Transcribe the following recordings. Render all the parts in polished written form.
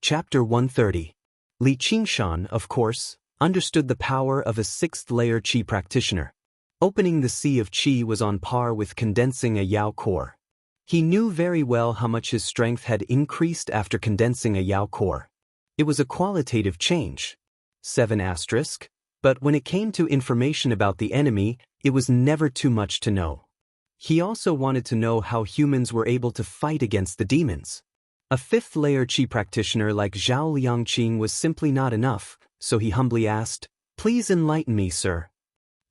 Chapter 130. Li Qingshan, of course, understood the power of a sixth-layer qi practitioner. Opening the sea of qi was on par with condensing a Yao core. He knew very well how much his strength had increased after condensing a Yao core. It was a qualitative change. 7 asterisk, but when it came to information about the enemy, it was never too much to know. He also wanted to know how humans were able to fight against the demons. A fifth-layer qi practitioner like Zhao Liangqing was simply not enough, so he humbly asked, "Please enlighten me, sir."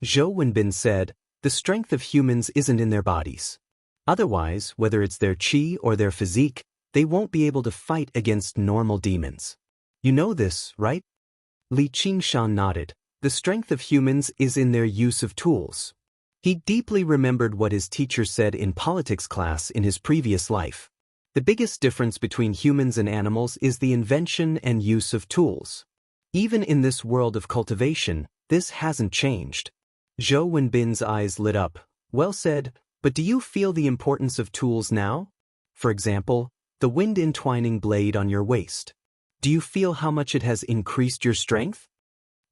Zhou Wenbin said, "The strength of humans isn't in their bodies. Otherwise, whether it's their qi or their physique, they won't be able to fight against normal demons. You know this, right?" Li Qingshan nodded. The strength of humans is in their use of tools. He deeply remembered what his teacher said in politics class in his previous life. The biggest difference between humans and animals is the invention and use of tools. Even in this world of cultivation, this hasn't changed. Zhou Wenbin's eyes lit up. "Well said, but do you feel the importance of tools now? For example, the wind entwining blade on your waist. Do you feel how much it has increased your strength?"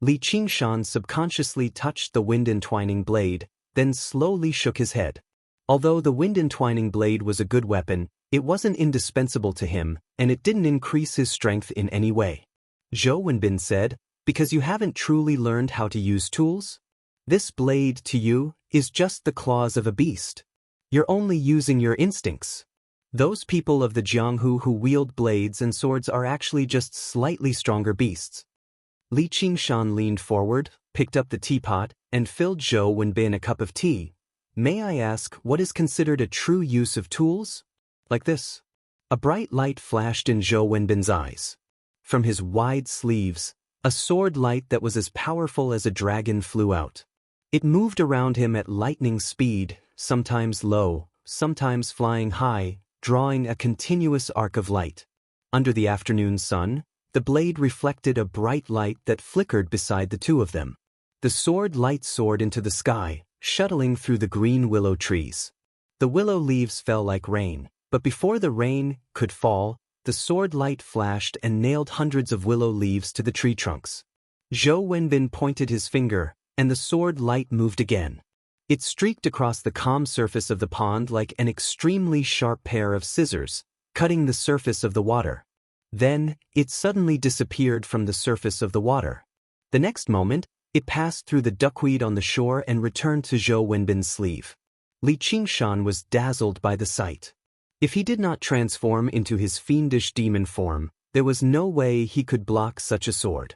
Li Qingshan subconsciously touched the wind entwining blade, then slowly shook his head. Although the wind entwining blade was a good weapon, it wasn't indispensable to him, and it didn't increase his strength in any way. Zhou Wenbin said, "Because you haven't truly learned how to use tools? This blade, to you, is just the claws of a beast. You're only using your instincts. Those people of the Jianghu who wield blades and swords are actually just slightly stronger beasts." Li Qingshan leaned forward, picked up the teapot, and filled Zhou Wenbin a cup of tea. "May I ask what is considered a true use of tools?" Like this. A bright light flashed in Zhou Wenbin's eyes. From his wide sleeves, a sword light that was as powerful as a dragon flew out. It moved around him at lightning speed, sometimes low, sometimes flying high, drawing a continuous arc of light. Under the afternoon sun, the blade reflected a bright light that flickered beside the two of them. The sword light soared into the sky, shuttling through the green willow trees. The willow leaves fell like rain. But before the rain could fall, the sword light flashed and nailed hundreds of willow leaves to the tree trunks. Zhou Wenbin pointed his finger, and the sword light moved again. It streaked across the calm surface of the pond like an extremely sharp pair of scissors, cutting the surface of the water. Then, it suddenly disappeared from the surface of the water. The next moment, it passed through the duckweed on the shore and returned to Zhou Wenbin's sleeve. Li Qingshan was dazzled by the sight. If he did not transform into his fiendish demon form, there was no way he could block such a sword.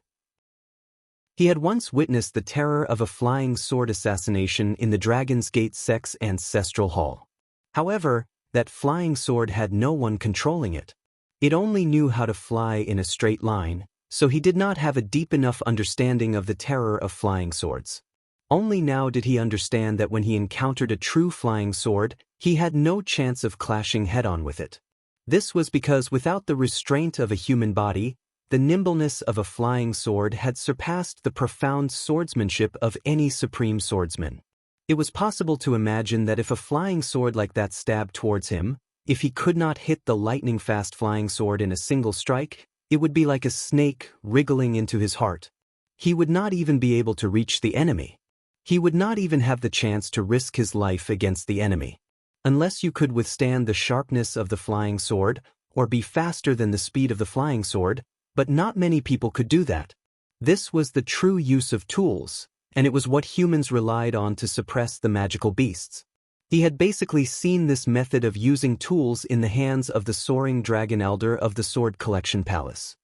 He had once witnessed the terror of a flying sword assassination in the Dragon's Gate sect's ancestral hall. However, that flying sword had no one controlling it. It only knew how to fly in a straight line, so he did not have a deep enough understanding of the terror of flying swords. Only now did he understand that when he encountered a true flying sword, he had no chance of clashing head-on with it. This was because without the restraint of a human body, the nimbleness of a flying sword had surpassed the profound swordsmanship of any supreme swordsman. It was possible to imagine that if a flying sword like that stabbed towards him, if he could not hit the lightning-fast flying sword in a single strike, it would be like a snake wriggling into his heart. He would not even be able to reach the enemy. He would not even have the chance to risk his life against the enemy. Unless you could withstand the sharpness of the flying sword, or be faster than the speed of the flying sword, but not many people could do that. This was the true use of tools, and it was what humans relied on to suppress the magical beasts. He had basically seen this method of using tools in the hands of the soaring dragon elder of the Sword Collection Palace.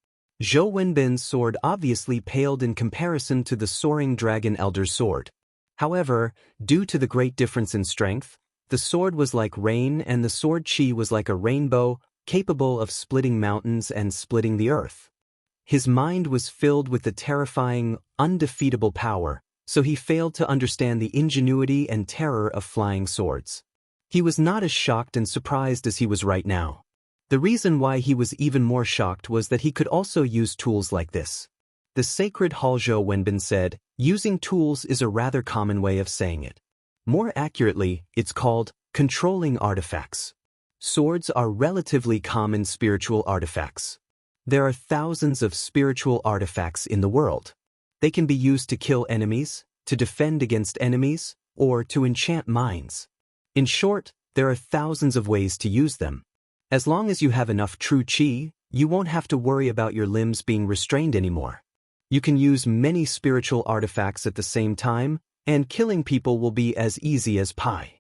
Zhou Wenbin's sword obviously paled in comparison to the soaring dragon elder's sword. However, due to the great difference in strength, the sword was like rain and the sword qi was like a rainbow, capable of splitting mountains and splitting the earth. His mind was filled with the terrifying, undefeatable power, so he failed to understand the ingenuity and terror of flying swords. He was not as shocked and surprised as he was right now. The reason why he was even more shocked was that he could also use tools like this. The sacred Hall Zhou Wenbin said, "Using tools is a rather common way of saying it. More accurately, it's called controlling artifacts. Swords are relatively common spiritual artifacts. There are thousands of spiritual artifacts in the world. They can be used to kill enemies, to defend against enemies, or to enchant minds. In short, there are thousands of ways to use them. As long as you have enough true qi, you won't have to worry about your limbs being restrained anymore. You can use many spiritual artifacts at the same time, and killing people will be as easy as pie.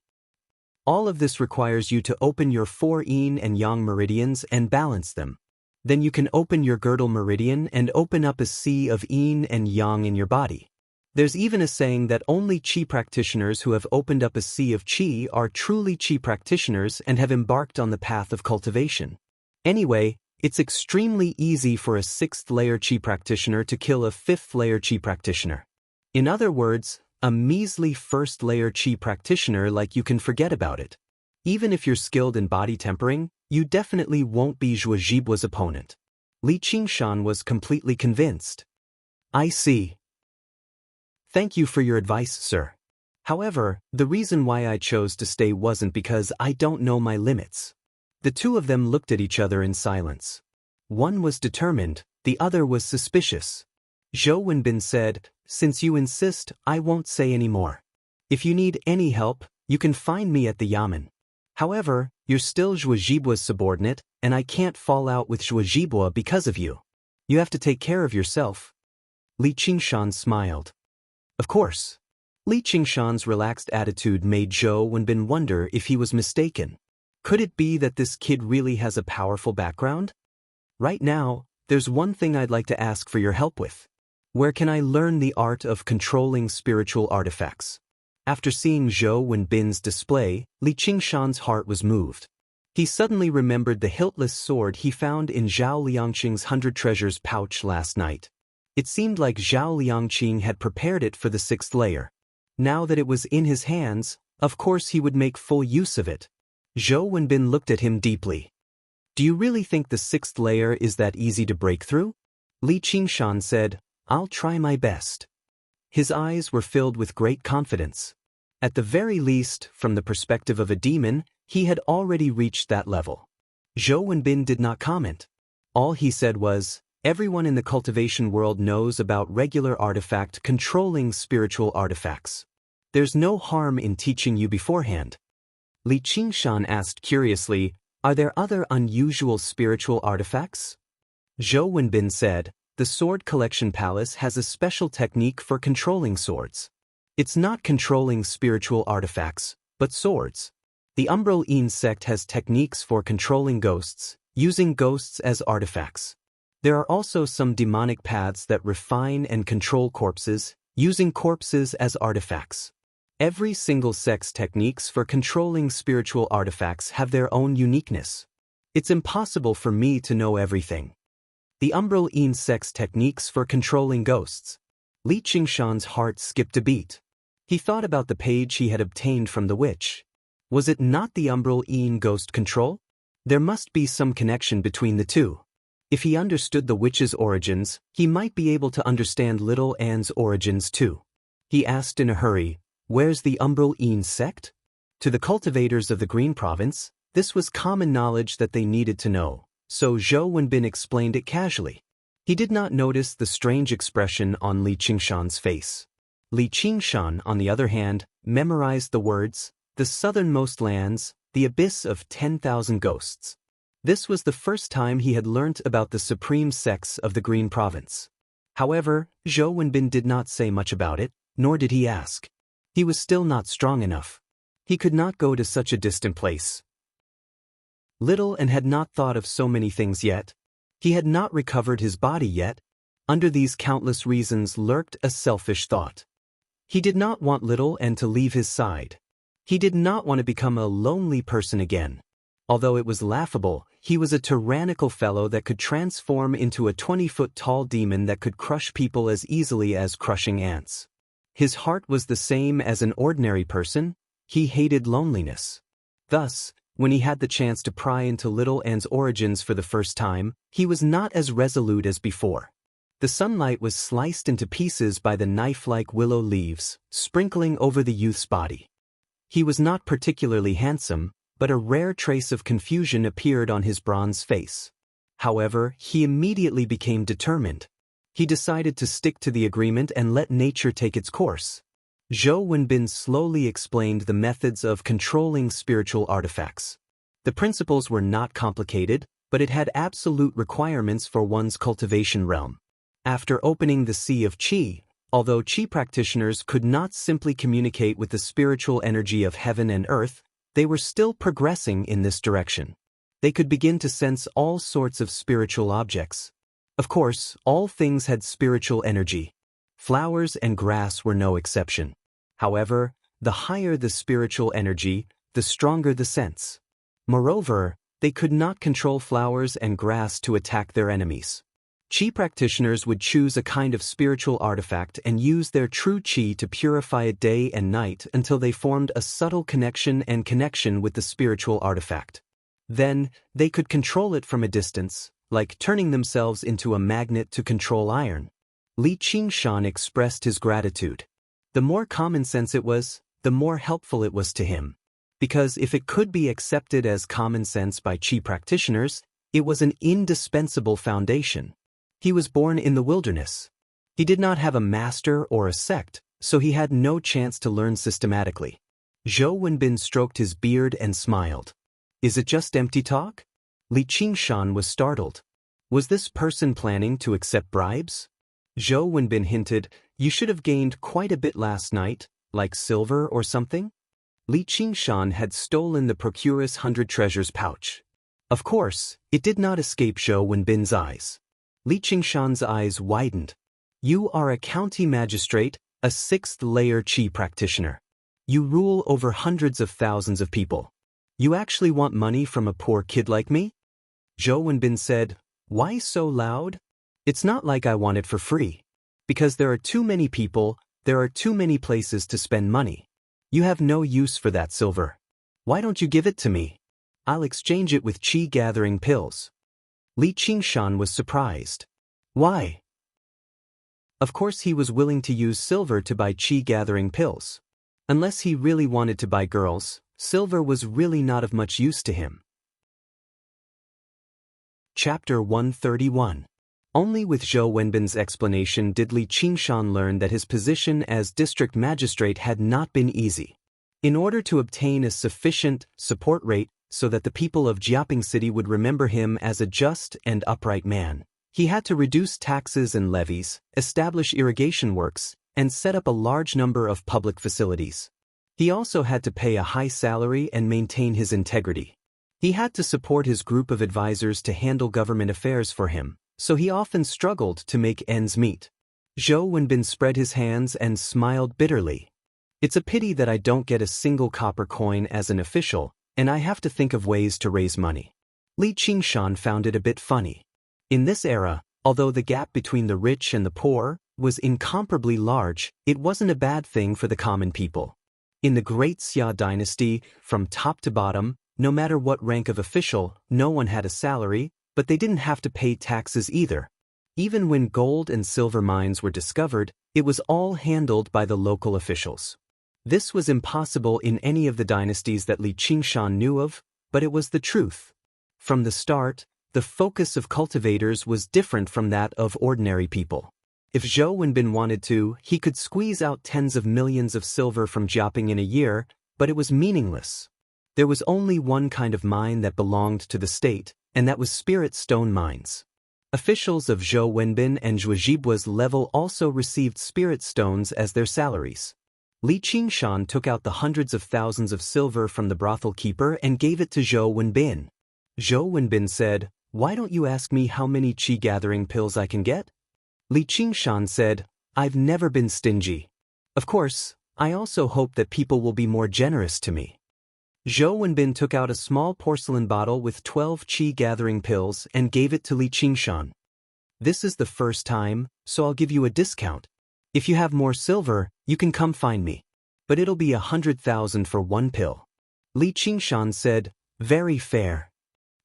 All of this requires you to open your 4 yin and yang meridians and balance them. Then you can open your girdle meridian and open up a sea of yin and yang in your body. There's even a saying that only qi practitioners who have opened up a sea of qi are truly qi practitioners and have embarked on the path of cultivation. Anyway, it's extremely easy for a 6th layer qi practitioner to kill a 5th layer qi practitioner. In other words, a measly 1st layer qi practitioner, like, you can forget about it. Even if you're skilled in body tempering, you definitely won't be Zhuo Zhibu's opponent. Li Qingshan was completely convinced. I see. Thank you for your advice, sir. However, the reason why I chose to stay wasn't because I don't know my limits. The two of them looked at each other in silence. One was determined, the other was suspicious. Zhou Wenbin said, "Since you insist, I won't say any more. If you need any help, you can find me at the yamen. However, you're still Zhuo Zhibu's subordinate, and I can't fall out with Zhuo Zhibu because of you. You have to take care of yourself." Li Qingshan smiled. Of course. Li Qingshan's relaxed attitude made Zhou Wenbin wonder if he was mistaken. Could it be that this kid really has a powerful background? Right now, there's one thing I'd like to ask for your help with. Where can I learn the art of controlling spiritual artifacts? After seeing Zhou Wenbin's display, Li Qingshan's heart was moved. He suddenly remembered the hiltless sword he found in Zhao Liangqing's 100 treasures pouch last night. It seemed like Zhao Liangqing had prepared it for the 6th layer. Now that it was in his hands, of course he would make full use of it. Zhou Wenbin looked at him deeply. Do you really think the 6th layer is that easy to break through? Li Qingshan said, I'll try my best. His eyes were filled with great confidence. At the very least, from the perspective of a demon, he had already reached that level. Zhou Wenbin did not comment. All he said was, everyone in the cultivation world knows about regular artifact controlling spiritual artifacts. There's no harm in teaching you beforehand. Li Qingshan asked curiously, are there other unusual spiritual artifacts? Zhou Wenbin said, the Sword Collection Palace has a special technique for controlling swords. It's not controlling spiritual artifacts, but swords. The Umbral Yin sect has techniques for controlling ghosts, using ghosts as artifacts. There are also some demonic paths that refine and control corpses, using corpses as artifacts. Every single sect's techniques for controlling spiritual artifacts have their own uniqueness. It's impossible for me to know everything. The Umbral Yin sect's techniques for controlling ghosts. Li Qingshan's heart skipped a beat. He thought about the page he had obtained from the witch. Was it not the Umbral Yin ghost control? There must be some connection between the two. If he understood the witch's origins, he might be able to understand Little Anne's origins too. He asked in a hurry, where's the Umbral Yin sect? To the cultivators of the Green Province, this was common knowledge that they needed to know, so Zhou Wenbin explained it casually. He did not notice the strange expression on Li Qingshan's face. Li Qingshan, on the other hand, memorized the words, the southernmost lands, the abyss of 10,000 ghosts. This was the first time he had learnt about the supreme sects of the Green Province. However, Zhou Wenbin did not say much about it, nor did he ask. He was still not strong enough. He could not go to such a distant place. Little and had not thought of so many things yet. He had not recovered his body yet. Under these countless reasons lurked a selfish thought. He did not want Little and to leave his side. He did not want to become a lonely person again. Although it was laughable, he was a tyrannical fellow that could transform into a 20-foot-tall demon that could crush people as easily as crushing ants. His heart was the same as an ordinary person. He hated loneliness. Thus, when he had the chance to pry into Little Anne's origins for the first time, he was not as resolute as before. The sunlight was sliced into pieces by the knife-like willow leaves, sprinkling over the youth's body. He was not particularly handsome, but a rare trace of confusion appeared on his bronze face. However, he immediately became determined. He decided to stick to the agreement and let nature take its course. Zhou Wenbin slowly explained the methods of controlling spiritual artifacts. The principles were not complicated, but it had absolute requirements for one's cultivation realm. After opening the Sea of Qi, although Qi practitioners could not simply communicate with the spiritual energy of heaven and earth, they were still progressing in this direction. They could begin to sense all sorts of spiritual objects. Of course, all things had spiritual energy. Flowers and grass were no exception. However, the higher the spiritual energy, the stronger the sense. Moreover, they could not control flowers and grass to attack their enemies. Qi practitioners would choose a kind of spiritual artifact and use their true qi to purify it day and night until they formed a subtle connection with the spiritual artifact. Then, they could control it from a distance, like turning themselves into a magnet to control iron. Li Qingshan expressed his gratitude. The more common sense it was, the more helpful it was to him. Because if it could be accepted as common sense by Qi practitioners, it was an indispensable foundation. He was born in the wilderness. He did not have a master or a sect, so he had no chance to learn systematically. Zhou Wenbin stroked his beard and smiled. Is it just empty talk? Li Qingshan was startled. Was this person planning to accept bribes? Zhou Wenbin hinted, you should have gained quite a bit last night, like silver or something? Li Qingshan had stolen the procuress 100 treasures pouch. Of course, it did not escape Zhou Wenbin's eyes. Li Qingshan's eyes widened. You are a county magistrate, a 6th-layer Qi practitioner. You rule over hundreds of thousands of people. You actually want money from a poor kid like me? Zhou Wenbin said, why so loud? It's not like I want it for free. Because there are too many people, there are too many places to spend money. You have no use for that silver. Why don't you give it to me? I'll exchange it with qi-gathering pills. Li Qingshan was surprised. Why? Of course he was willing to use silver to buy qi-gathering pills. Unless he really wanted to buy girls, silver was really not of much use to him. Chapter 131. Only with Zhou Wenbin's explanation did Li Qingshan learn that his position as district magistrate had not been easy. In order to obtain a sufficient support rate so that the people of Jiaping City would remember him as a just and upright man, he had to reduce taxes and levies, establish irrigation works, and set up a large number of public facilities. He also had to pay a high salary and maintain his integrity. He had to support his group of advisors to handle government affairs for him, so he often struggled to make ends meet. Zhou Wenbin spread his hands and smiled bitterly. It's a pity that I don't get a single copper coin as an official, and I have to think of ways to raise money. Li Qingshan found it a bit funny. In this era, although the gap between the rich and the poor was incomparably large, it wasn't a bad thing for the common people. In the Great Xia dynasty, from top to bottom, no matter what rank of official, no one had a salary, but they didn't have to pay taxes either. Even when gold and silver mines were discovered, it was all handled by the local officials. This was impossible in any of the dynasties that Li Qingshan knew of, but it was the truth. From the start, the focus of cultivators was different from that of ordinary people. If Zhou Wenbin wanted to, he could squeeze out tens of millions of silver from Jiaping in a year, but it was meaningless. There was only one kind of mine that belonged to the state, and that was spirit stone mines. Officials of Zhou Wenbin and Zhuozhibua's level also received spirit stones as their salaries. Li Qingshan took out the hundreds of thousands of silver from the brothel keeper and gave it to Zhou Wenbin. Zhou Wenbin said, why don't you ask me how many qi-gathering pills I can get? Li Qingshan said, I've never been stingy. Of course, I also hope that people will be more generous to me. Zhou Wenbin took out a small porcelain bottle with 12 qi-gathering pills and gave it to Li Qingshan. This is the first time, so I'll give you a discount. If you have more silver, you can come find me. But it'll be 100,000 for one pill. Li Qingshan said, very fair.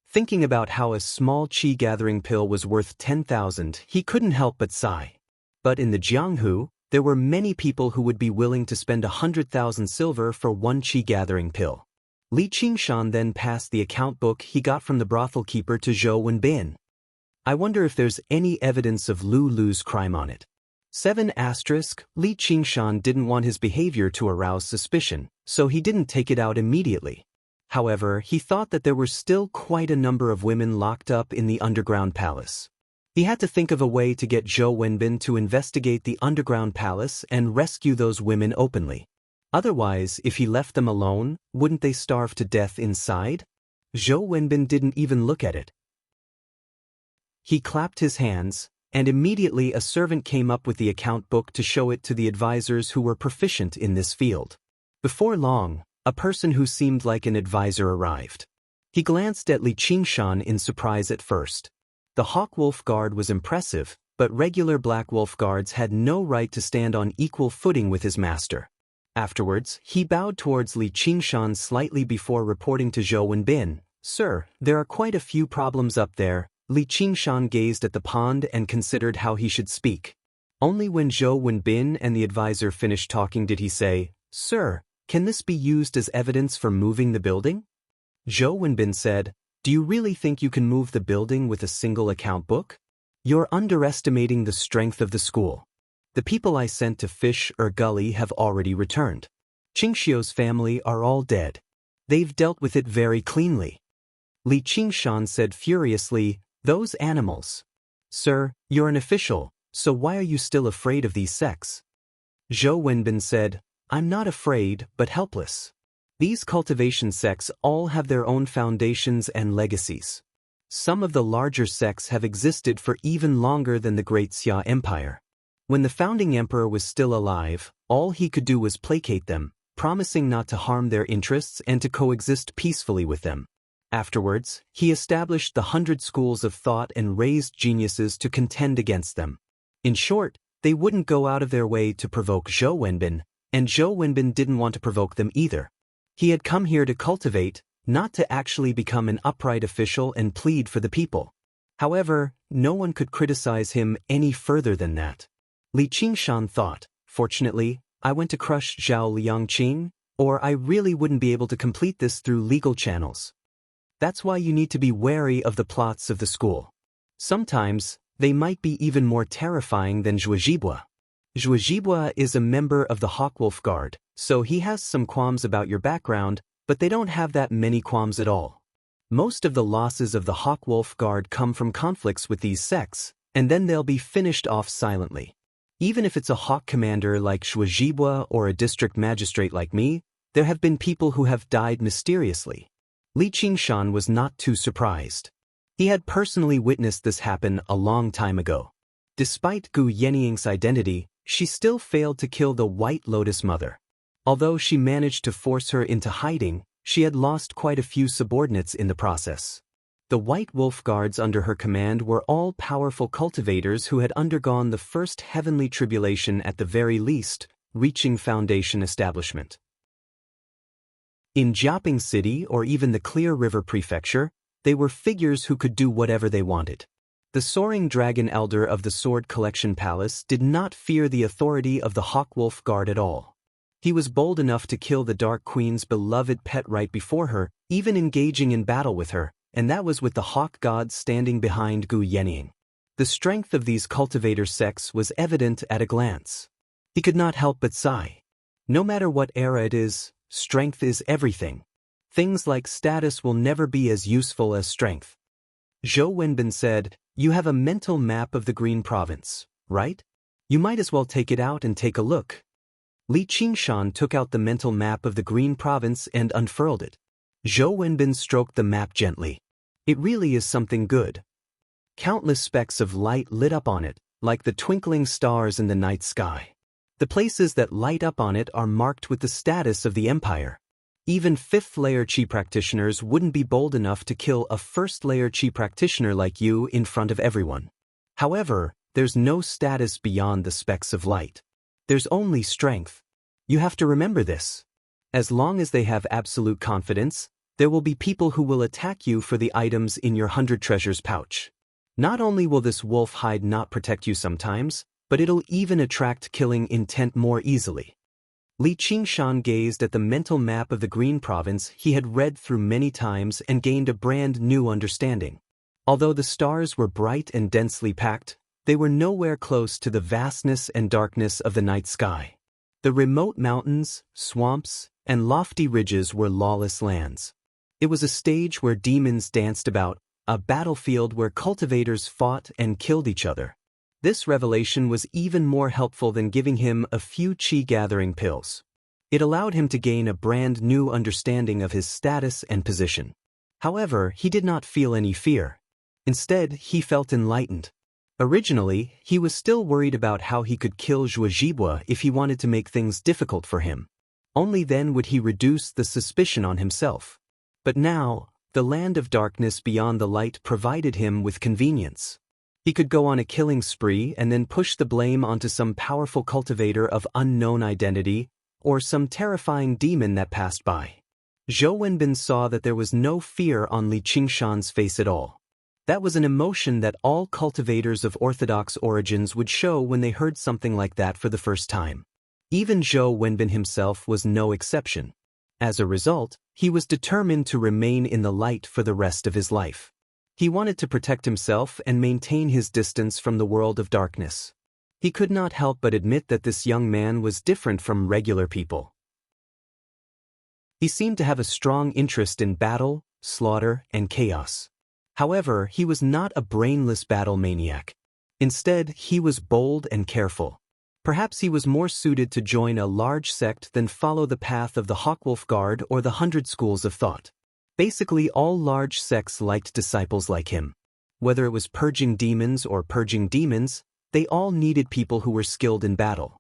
Thinking about how a small qi-gathering pill was worth 10,000, he couldn't help but sigh. But in the Jianghu, there were many people who would be willing to spend 100,000 silver for one qi-gathering pill. Li Qingshan then passed the account book he got from the brothel keeper to Zhou Wenbin. I wonder if there's any evidence of Lulu's crime on it. 7 Li Qingshan didn't want his behavior to arouse suspicion, so he didn't take it out immediately. However, he thought that there were still quite a number of women locked up in the underground palace. He had to think of a way to get Zhou Wenbin to investigate the underground palace and rescue those women openly. Otherwise, if he left them alone, wouldn't they starve to death inside? Zhou Wenbin didn't even look at it. He clapped his hands, and immediately a servant came up with the account book to show it to the advisors who were proficient in this field. Before long, a person who seemed like an advisor arrived. He glanced at Li Qingshan in surprise at first. The Hawk Wolf Guard was impressive, but regular Black Wolf Guards had no right to stand on equal footing with his master. Afterwards, he bowed towards Li Qingshan slightly before reporting to Zhou Wenbin, "Sir, there are quite a few problems up there." Li Qingshan gazed at the pond and considered how he should speak. Only when Zhou Wenbin and the advisor finished talking did he say, "Sir, can this be used as evidence for moving the building?" Zhou Wenbin said, "Do you really think you can move the building with a single account book? You're underestimating the strength of the school. The people I sent to Fish Gully have already returned. Qingxiu's family are all dead. They've dealt with it very cleanly." Li Qingshan said furiously, "Those animals. Sir, you're an official, so why are you still afraid of these sects?" Zhou Wenbin said, "I'm not afraid, but helpless. These cultivation sects all have their own foundations and legacies. Some of the larger sects have existed for even longer than the Great Xia Empire. When the founding emperor was still alive, all he could do was placate them, promising not to harm their interests and to coexist peacefully with them. Afterwards, he established the 100 schools of thought and raised geniuses to contend against them. In short, they wouldn't go out of their way to provoke Zhou Wenbin, and Zhou Wenbin didn't want to provoke them either. He had come here to cultivate, not to actually become an upright official and plead for the people. However, no one could criticize him any further than that. Li Qingshan thought, "Fortunately, I went to crush Zhao Liangqing, or I really wouldn't be able to complete this through legal channels. That's why you need to be wary of the plots of the school. Sometimes, they might be even more terrifying than Zhuozhibua. Zhuozhibua is a member of the Hawkwolf Guard, so he has some qualms about your background, but they don't have that many qualms at all. Most of the losses of the Hawkwolf Guard come from conflicts with these sects, and then they'll be finished off silently. Even if it's a Hawk commander like Zhuozhibua or a district magistrate like me, there have been people who have died mysteriously." Li Qingshan was not too surprised. He had personally witnessed this happen a long time ago. Despite Gu Yenying's identity, she still failed to kill the White Lotus Mother. Although she managed to force her into hiding, she had lost quite a few subordinates in the process. The White Wolf Guards under her command were all powerful cultivators who had undergone the first heavenly tribulation at the very least, reaching foundation establishment. In Jiaping City or even the Clear River Prefecture, they were figures who could do whatever they wanted. The soaring dragon elder of the Sword Collection Palace did not fear the authority of the Hawkwolf Guard at all. He was bold enough to kill the Dark Queen's beloved pet right before her, even engaging in battle with her, and that was with the Hawk God standing behind Gu Yenying. The strength of these cultivator sects was evident at a glance. He could not help but sigh. No matter what era it is, strength is everything. Things like status will never be as useful as strength. Zhou Wenbin said, "You have a mental map of the Green Province, right? You might as well take it out and take a look." Li Qingshan took out the mental map of the Green Province and unfurled it. Zhou Wenbin stroked the map gently. "It really is something good. Countless specks of light lit up on it, like the twinkling stars in the night sky. The places that light up on it are marked with the status of the empire. Even 5th-layer Qi practitioners wouldn't be bold enough to kill a 1st-layer Qi practitioner like you in front of everyone. However, there's no status beyond the specks of light. There's only strength. You have to remember this. As long as they have absolute confidence, there will be people who will attack you for the items in your 100 treasures pouch. Not only will this wolf hide not protect you sometimes, but it'll even attract killing intent more easily." Li Qingshan gazed at the mental map of the Green Province he had read through many times and gained a brand new understanding. Although the stars were bright and densely packed, they were nowhere close to the vastness and darkness of the night sky. The remote mountains, swamps, and lofty ridges were lawless lands. It was a stage where demons danced about, a battlefield where cultivators fought and killed each other. This revelation was even more helpful than giving him a few chi-gathering pills. It allowed him to gain a brand new understanding of his status and position. However, he did not feel any fear. Instead, he felt enlightened. Originally, he was still worried about how he could kill Zhuozhibwa if he wanted to make things difficult for him. Only then would he reduce the suspicion on himself. But now, the land of darkness beyond the light provided him with convenience. He could go on a killing spree and then push the blame onto some powerful cultivator of unknown identity, or some terrifying demon that passed by. Zhou Wenbin saw that there was no fear on Li Qingshan's face at all. That was an emotion that all cultivators of orthodox origins would show when they heard something like that for the first time. Even Zhou Wenbin himself was no exception. As a result, he was determined to remain in the light for the rest of his life. He wanted to protect himself and maintain his distance from the world of darkness. He could not help but admit that this young man was different from regular people. He seemed to have a strong interest in battle, slaughter, and chaos. However, he was not a brainless battle maniac. Instead, he was bold and careful. Perhaps he was more suited to join a large sect than follow the path of the Hawkwolf Guard or the 100 Schools of Thought. Basically, all large sects liked disciples like him. Whether it was purging demons or purging demons, they all needed people who were skilled in battle.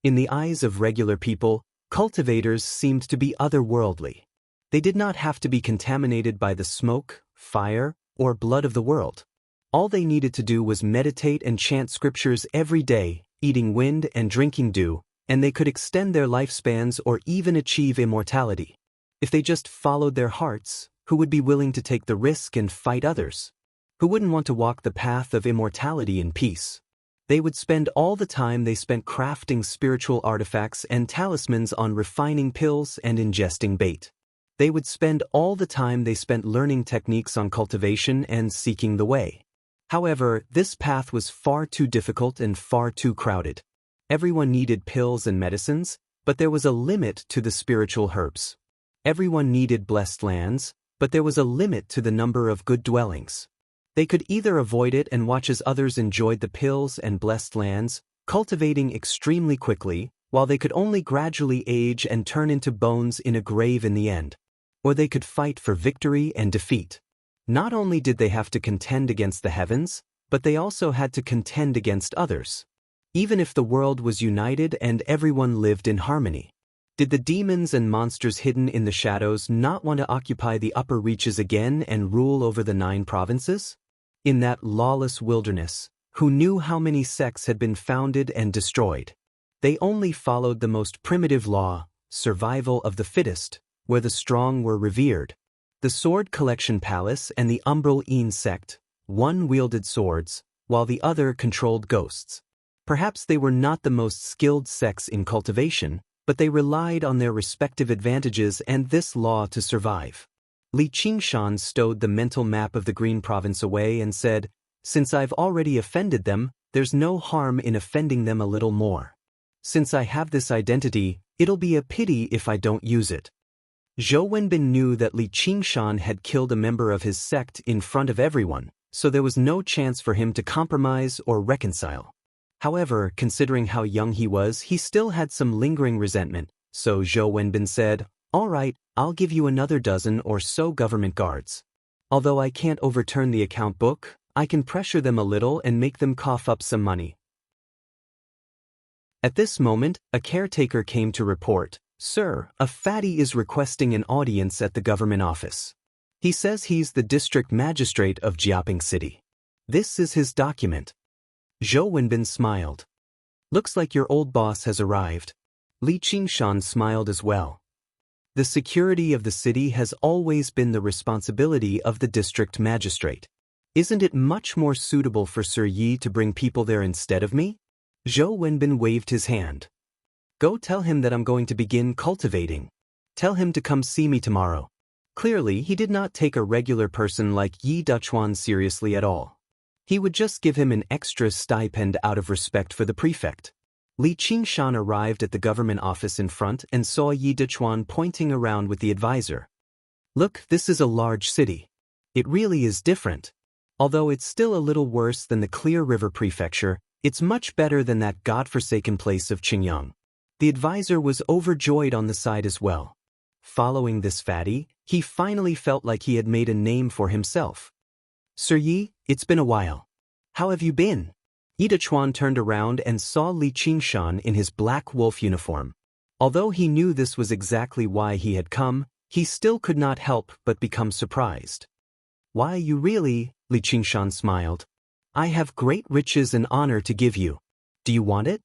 In the eyes of regular people, cultivators seemed to be otherworldly. They did not have to be contaminated by the smoke, fire, or blood of the world. All they needed to do was meditate and chant scriptures every day, eating wind and drinking dew, and they could extend their lifespans or even achieve immortality. If they just followed their hearts, who would be willing to take the risk and fight others? Who wouldn't want to walk the path of immortality in peace? They would spend all the time they spent crafting spiritual artifacts and talismans on refining pills and ingesting bait. They would spend all the time they spent learning techniques on cultivation and seeking the way. However, this path was far too difficult and far too crowded. Everyone needed pills and medicines, but there was a limit to the spiritual herbs. Everyone needed blessed lands, but there was a limit to the number of good dwellings. They could either avoid it and watch as others enjoyed the pills and blessed lands, cultivating extremely quickly, while they could only gradually age and turn into bones in a grave in the end. Or they could fight for victory and defeat. Not only did they have to contend against the heavens, but they also had to contend against others. Even if the world was united and everyone lived in harmony. Did the demons and monsters hidden in the shadows not want to occupy the upper reaches again and rule over the 9 provinces? In that lawless wilderness, who knew how many sects had been founded and destroyed? They only followed the most primitive law, survival of the fittest, where the strong were revered. The Sword Collection Palace and the Umbral Een sect, one wielded swords, while the other controlled ghosts. Perhaps they were not the most skilled sects in cultivation, but they relied on their respective advantages and this law to survive. Li Qingshan stowed the mental map of the Green Province away and said, "Since I've already offended them, there's no harm in offending them a little more. Since I have this identity, it'll be a pity if I don't use it." Zhou Wenbin knew that Li Qingshan had killed a member of his sect in front of everyone, so there was no chance for him to compromise or reconcile. However, considering how young he was, he still had some lingering resentment, so Zhou Wenbin said, "All right, I'll give you another dozen or so government guards. Although I can't overturn the account book, I can pressure them a little and make them cough up some money." At this moment, a caretaker came to report, "Sir, a fatty is requesting an audience at the government office. He says he's the district magistrate of Jiaping City. This is his document." Zhou Wenbin smiled. "Looks like your old boss has arrived." Li Qingshan smiled as well. "The security of the city has always been the responsibility of the district magistrate. Isn't it much more suitable for Sir Yi to bring people there instead of me?" Zhou Wenbin waved his hand. "Go tell him that I'm going to begin cultivating. Tell him to come see me tomorrow." Clearly, he did not take a regular person like Yi Duchuan seriously at all. He would just give him an extra stipend out of respect for the prefect. Li Qingshan arrived at the government office in front and saw Yi Duchuan pointing around with the advisor. Look, this is a large city. It really is different. Although it's still a little worse than the Clear River Prefecture, it's much better than that godforsaken place of Qingyang. The advisor was overjoyed on the side as well. Following this fatty, he finally felt like he had made a name for himself. Sir Yi, it's been a while. How have you been? Yi Duchuan turned around and saw Li Qingshan in his black wolf uniform. Although he knew this was exactly why he had come, he still could not help but become surprised. Why, you really, Li Qingshan smiled. I have great riches and honor to give you. Do you want it?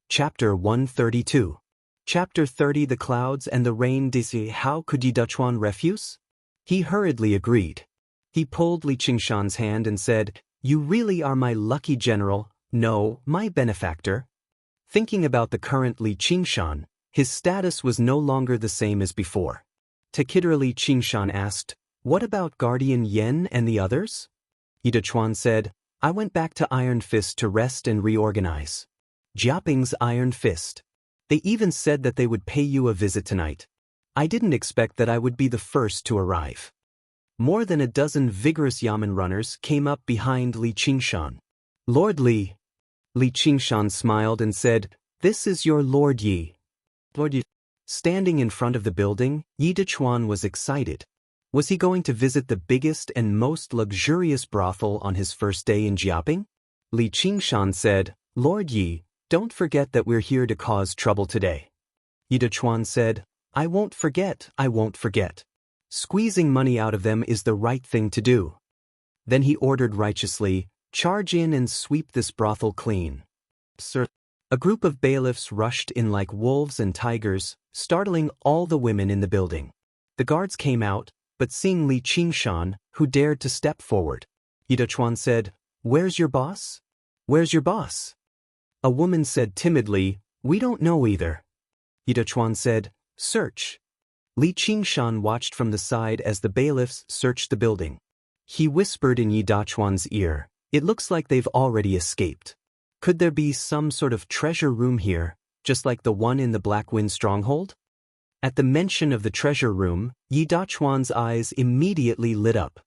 Chapter 132. Chapter 30. The Clouds and the Rain. How could Yi Duchuan refuse? He hurriedly agreed. He pulled Li Qingshan's hand and said, You really are my lucky general, no, my benefactor. Thinking about the current Li Qingshan, his status was no longer the same as before. Li Qingshan asked, What about Guardian Yen and the others? Yi Duchuan said, I went back to Iron Fist to rest and reorganize. Jiaping's Iron Fist. They even said that they would pay you a visit tonight. I didn't expect that I would be the first to arrive. More than a dozen vigorous Yamen runners came up behind Li Qingshan. Lord Li. Li Qingshan smiled and said, This is your Lord Yi. Lord Yi. Standing in front of the building, Yi Duchuan was excited. Was he going to visit the biggest and most luxurious brothel on his first day in Jiaping? Li Qingshan said, Lord Yi, don't forget that we're here to cause trouble today. Yi Duchuan said, I won't forget, I won't forget. Squeezing money out of them is the right thing to do. Then he ordered righteously, Charge in and sweep this brothel clean. Sir. A group of bailiffs rushed in like wolves and tigers, startling all the women in the building. The guards came out, but seeing Li Qingshan, who dared to step forward, Yi Duchuan said, Where's your boss? Where's your boss? A woman said timidly, We don't know either. Yi Duchuan said, Search. Li Qingshan watched from the side as the bailiffs searched the building. He whispered in Yi Duchuan's ear, It looks like they've already escaped. Could there be some sort of treasure room here, just like the one in the Black Wind stronghold? At the mention of the treasure room, Yi Duchuan's eyes immediately lit up.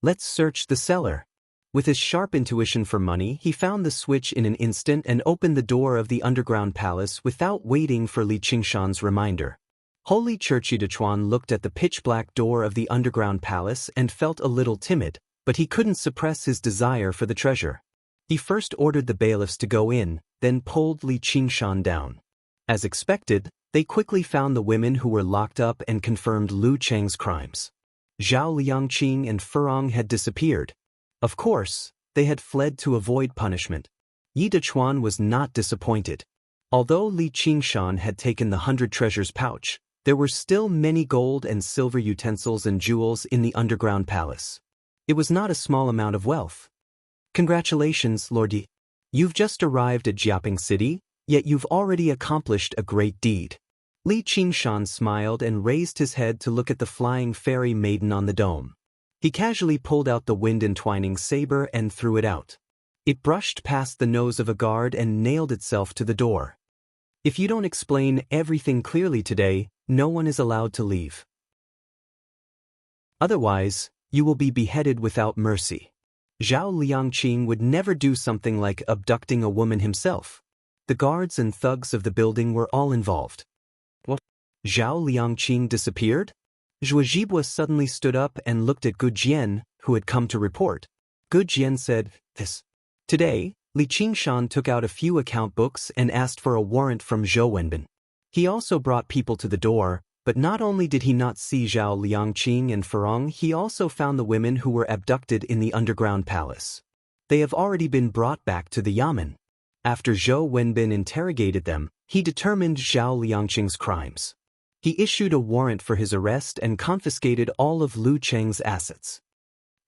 Let's search the cellar. With his sharp intuition for money, he found the switch in an instant and opened the door of the underground palace without waiting for Li Qingshan's reminder. Holy Church. Yi Duchuan looked at the pitch-black door of the underground palace and felt a little timid, but he couldn't suppress his desire for the treasure. He first ordered the bailiffs to go in, then pulled Li Qingshan down. As expected, they quickly found the women who were locked up and confirmed Lu Cheng's crimes. Zhao Liangqing and Furong had disappeared. Of course, they had fled to avoid punishment. Yi Duchuan was not disappointed. Although Li Qingshan had taken the 100 treasures pouch, there were still many gold and silver utensils and jewels in the underground palace. It was not a small amount of wealth. Congratulations, Lord Yi. You've just arrived at Jiaping City, yet you've already accomplished a great deed. Li Qingshan smiled and raised his head to look at the flying fairy maiden on the dome. He casually pulled out the wind-entwining saber and threw it out. It brushed past the nose of a guard and nailed itself to the door. If you don't explain everything clearly today, no one is allowed to leave. Otherwise, you will be beheaded without mercy. Zhao Liangqing would never do something like abducting a woman himself. The guards and thugs of the building were all involved. What? Zhao Liangqing disappeared? Zhuo Zhibua suddenly stood up and looked at Gu Jian, who had come to report. Gu Jian said, Today, Li Qingshan took out a few account books and asked for a warrant from Zhou Wenbin. He also brought people to the door, but not only did he not see Zhao Liangqing and Furong, he also found the women who were abducted in the underground palace. They have already been brought back to the Yamen. After Zhou Wenbin interrogated them, he determined Zhao Liangqing's crimes. He issued a warrant for his arrest and confiscated all of Lu Cheng's assets.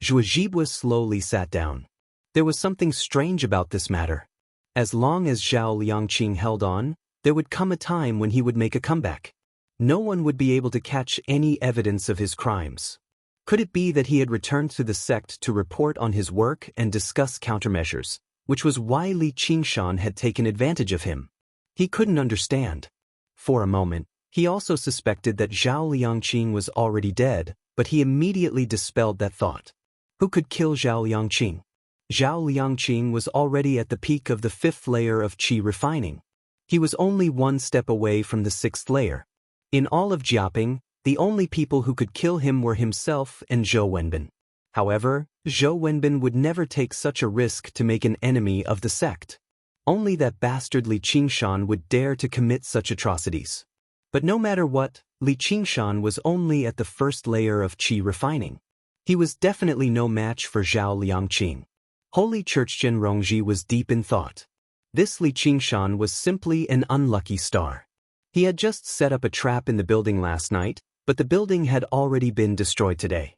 Zhuo Zhibua slowly sat down. There was something strange about this matter. As long as Zhao Liangqing held on, there would come a time when he would make a comeback. no one would be able to catch any evidence of his crimes. Could it be that he had returned to the sect to report on his work and discuss countermeasures, which was why Li Qingshan had taken advantage of him? He couldn't understand. For a moment, he also suspected that Zhao Liangqing was already dead, but he immediately dispelled that thought. Who could kill Zhao Liangqing? Zhao Liangqing was already at the peak of the 5th layer of qi refining. He was only one step away from the 6th layer. In all of Jiaping, the only people who could kill him were himself and Zhou Wenbin. However, Zhou Wenbin would never take such a risk to make an enemy of the sect. Only that bastard Li Qingshan would dare to commit such atrocities. But no matter what, Li Qingshan was only at the 1st layer of qi refining. He was definitely no match for Zhao Liangqing. Holy Church Zhenrongji was deep in thought. This Li Qingshan was simply an unlucky star. He had just set up a trap in the building last night, but the building had already been destroyed today.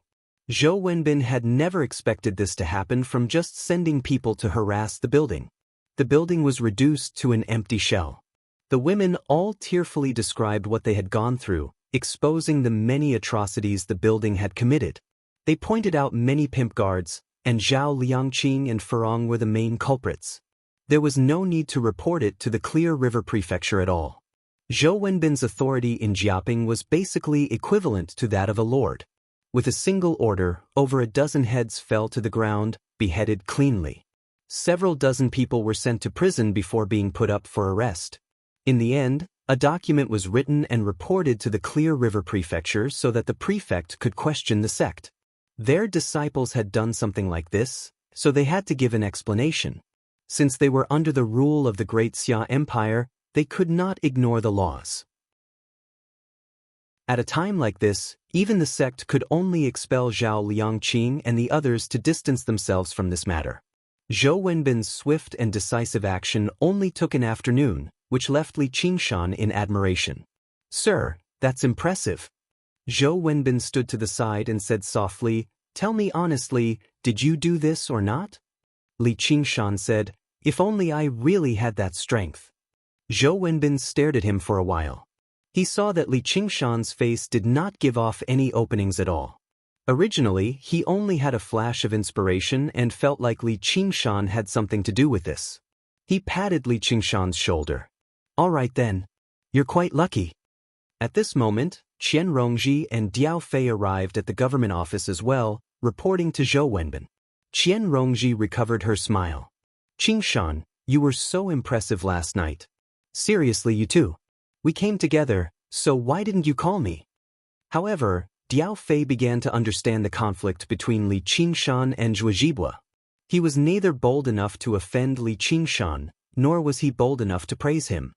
Zhou Wenbin had never expected this to happen from just sending people to harass the building. The building was reduced to an empty shell. The women all tearfully described what they had gone through, exposing the many atrocities the building had committed. They pointed out many pimp guards, and Zhao Liangqing and Furong were the main culprits. There was no need to report it to the Clear River Prefecture at all. Zhou Wenbin's authority in Jiaping was basically equivalent to that of a lord. With a single order, over a dozen heads fell to the ground, beheaded cleanly. Several dozen people were sent to prison before being put up for arrest. In the end, a document was written and reported to the Clear River Prefecture so that the prefect could question the sect. Their disciples had done something like this, so they had to give an explanation. Since they were under the rule of the Great Xia Empire, they could not ignore the laws. At a time like this, even the sect could only expel Zhao Liangqing and the others to distance themselves from this matter. Zhou Wenbin's swift and decisive action only took an afternoon, which left Li Qingshan in admiration. "Sir, that's impressive." Zhou Wenbin stood to the side and said softly, "Tell me honestly, did you do this or not?" Li Qingshan said, "If only I really had that strength." Zhou Wenbin stared at him for a while. He saw that Li Qingshan's face did not give off any openings at all. Originally, he only had a flash of inspiration and felt like Li Qingshan had something to do with this. He patted Li Qingshan's shoulder. "All right then. You're quite lucky." At this moment, Qian Rongji and Diao Fei arrived at the government office as well, reporting to Zhou Wenbin. Qian Rongji recovered her smile. "Qingshan, you were so impressive last night. Seriously, you too. We came together, so why didn't you call me?" However, Diao Fei began to understand the conflict between Li Qingshan and Zhuo Zhibua. He was neither bold enough to offend Li Qingshan, nor was he bold enough to praise him.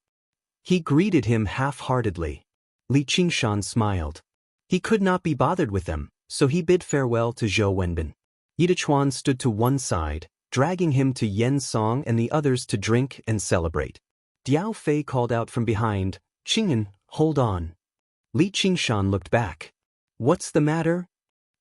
He greeted him half-heartedly. Li Qingshan smiled. He could not be bothered with them, so he bid farewell to Zhou Wenbin. Yidechuan stood to one side, dragging him to Yen Song and the others to drink and celebrate. Diao Fei called out from behind, "Qingyan, hold on." Li Qingshan looked back. "What's the matter?"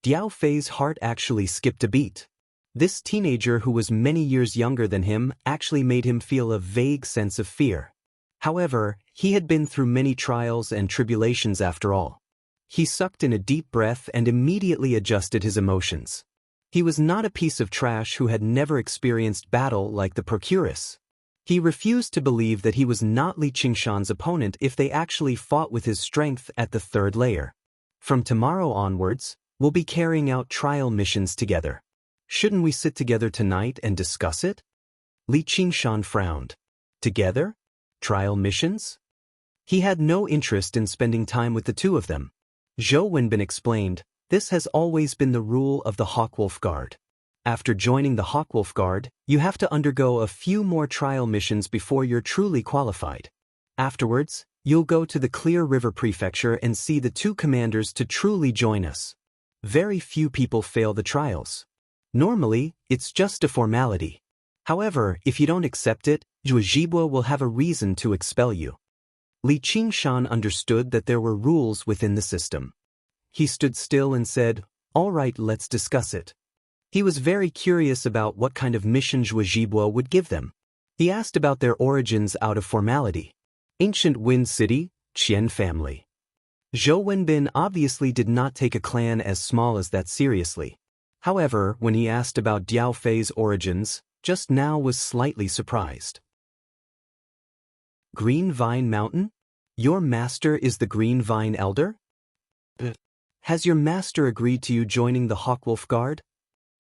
Diao Fei's heart actually skipped a beat. This teenager who was many years younger than him actually made him feel a vague sense of fear. However, he had been through many trials and tribulations after all. He sucked in a deep breath and immediately adjusted his emotions. He was not a piece of trash who had never experienced battle like the Procuress. He refused to believe that he was not Li Qingshan's opponent if they actually fought with his strength at the 3rd layer. "From tomorrow onwards, we'll be carrying out trial missions together. Shouldn't we sit together tonight and discuss it?" Li Qingshan frowned. Together? Trial missions? He had no interest in spending time with the two of them. Zhou Wenbin explained, "This has always been the rule of the Hawkwolf Guard. After joining the Hawkwolf Guard, you have to undergo a few more trial missions before you're truly qualified. Afterwards, you'll go to the Clear River Prefecture and see the 2 commanders to truly join us. Very few people fail the trials. Normally, it's just a formality. However, if you don't accept it, Zhuo Zhibua will have a reason to expel you." Li Qingshan understood that there were rules within the system. He stood still and said, "All right, let's discuss it." He was very curious about what kind of mission Zhuo Zhibua would give them. He asked about their origins out of formality. Ancient Wind City, Qian family. Zhou Wenbin obviously did not take a clan as small as that seriously. However, when he asked about Diao Fei's origins, just now was slightly surprised. Green Vine Mountain? Your master is the Green Vine Elder? Has your master agreed to you joining the Hawkwolf Guard?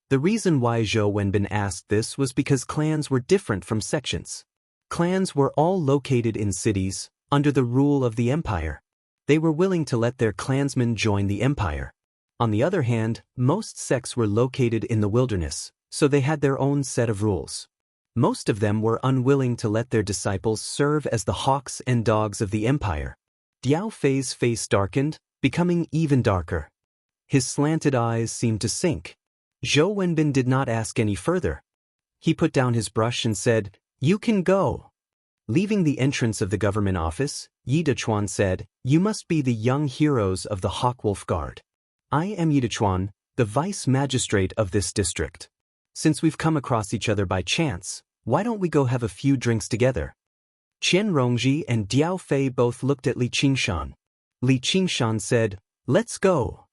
The reason why Zhou Wenbin asked this was because clans were different from sections. Clans were all located in cities, under the rule of the empire. They were willing to let their clansmen join the empire. On the other hand, most sects were located in the wilderness, so they had their own set of rules. Most of them were unwilling to let their disciples serve as the hawks and dogs of the empire. Diao Fei's face darkened, becoming even darker. His slanted eyes seemed to sink. Zhou Wenbin did not ask any further. He put down his brush and said, "You can go." Leaving the entrance of the government office, Yi Dechuan said, "You must be the young heroes of the Hawkwolf Guard. I am Yi Dechuan, the vice magistrate of this district. Since we've come across each other by chance, why don't we go have a few drinks together?" Qian Rongji and Diao Fei both looked at Li Qingshan. Li Qingshan said, "Let's go."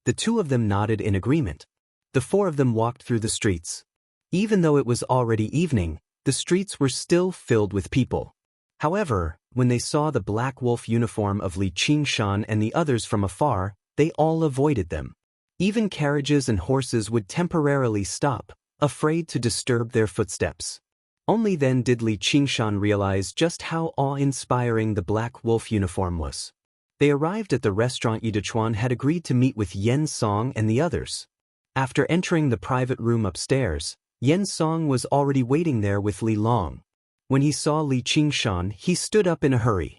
The two of them nodded in agreement. The four of them walked through the streets. Even though it was already evening, the streets were still filled with people. However, when they saw the black wolf uniform of Li Qingshan and the others from afar, they all avoided them. Even carriages and horses would temporarily stop, afraid to disturb their footsteps. Only then did Li Qingshan realize just how awe-inspiring the black wolf uniform was. They arrived at the restaurant Yi Dechuan had agreed to meet with Yen Song and the others. After entering the private room upstairs, Yen Song was already waiting there with Li Long. When he saw Li Qingshan, he stood up in a hurry.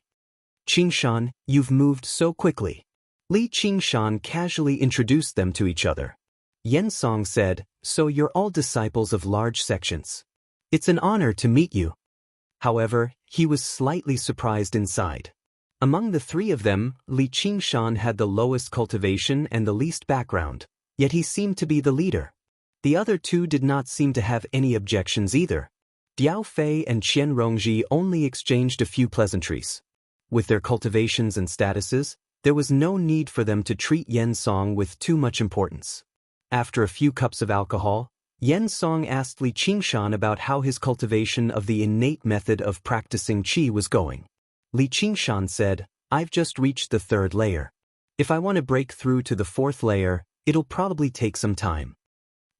"Qingshan, you've moved so quickly." Li Qingshan casually introduced them to each other. Yen Song said, "So you're all disciples of large sections. It's an honor to meet you." However, he was slightly surprised inside. Among the three of them, Li Qingshan had the lowest cultivation and the least background, yet he seemed to be the leader. The other two did not seem to have any objections either. Diao Fei and Qian Rongji only exchanged a few pleasantries. With their cultivations and statuses, there was no need for them to treat Yen Song with too much importance. After a few cups of alcohol, Yen Song asked Li Qingshan about how his cultivation of the innate method of practicing qi was going. Li Qingshan said, "I've just reached the 3rd layer. If I want to break through to the 4th layer, it'll probably take some time."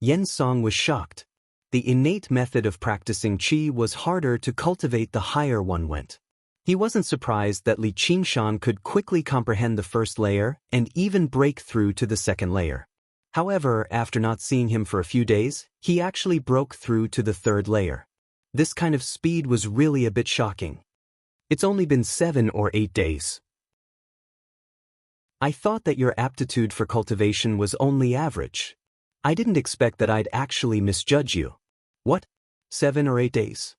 Yen Song was shocked. The innate method of practicing qi was harder to cultivate the higher one went. He wasn't surprised that Li Qingshan could quickly comprehend the 1st layer and even break through to the 2nd layer. However, after not seeing him for a few days, he actually broke through to the 3rd layer. This kind of speed was really a bit shocking. It's only been 7 or 8 days. I thought that your aptitude for cultivation was only average. I didn't expect that I'd actually misjudge you. What? 7 or 8 days?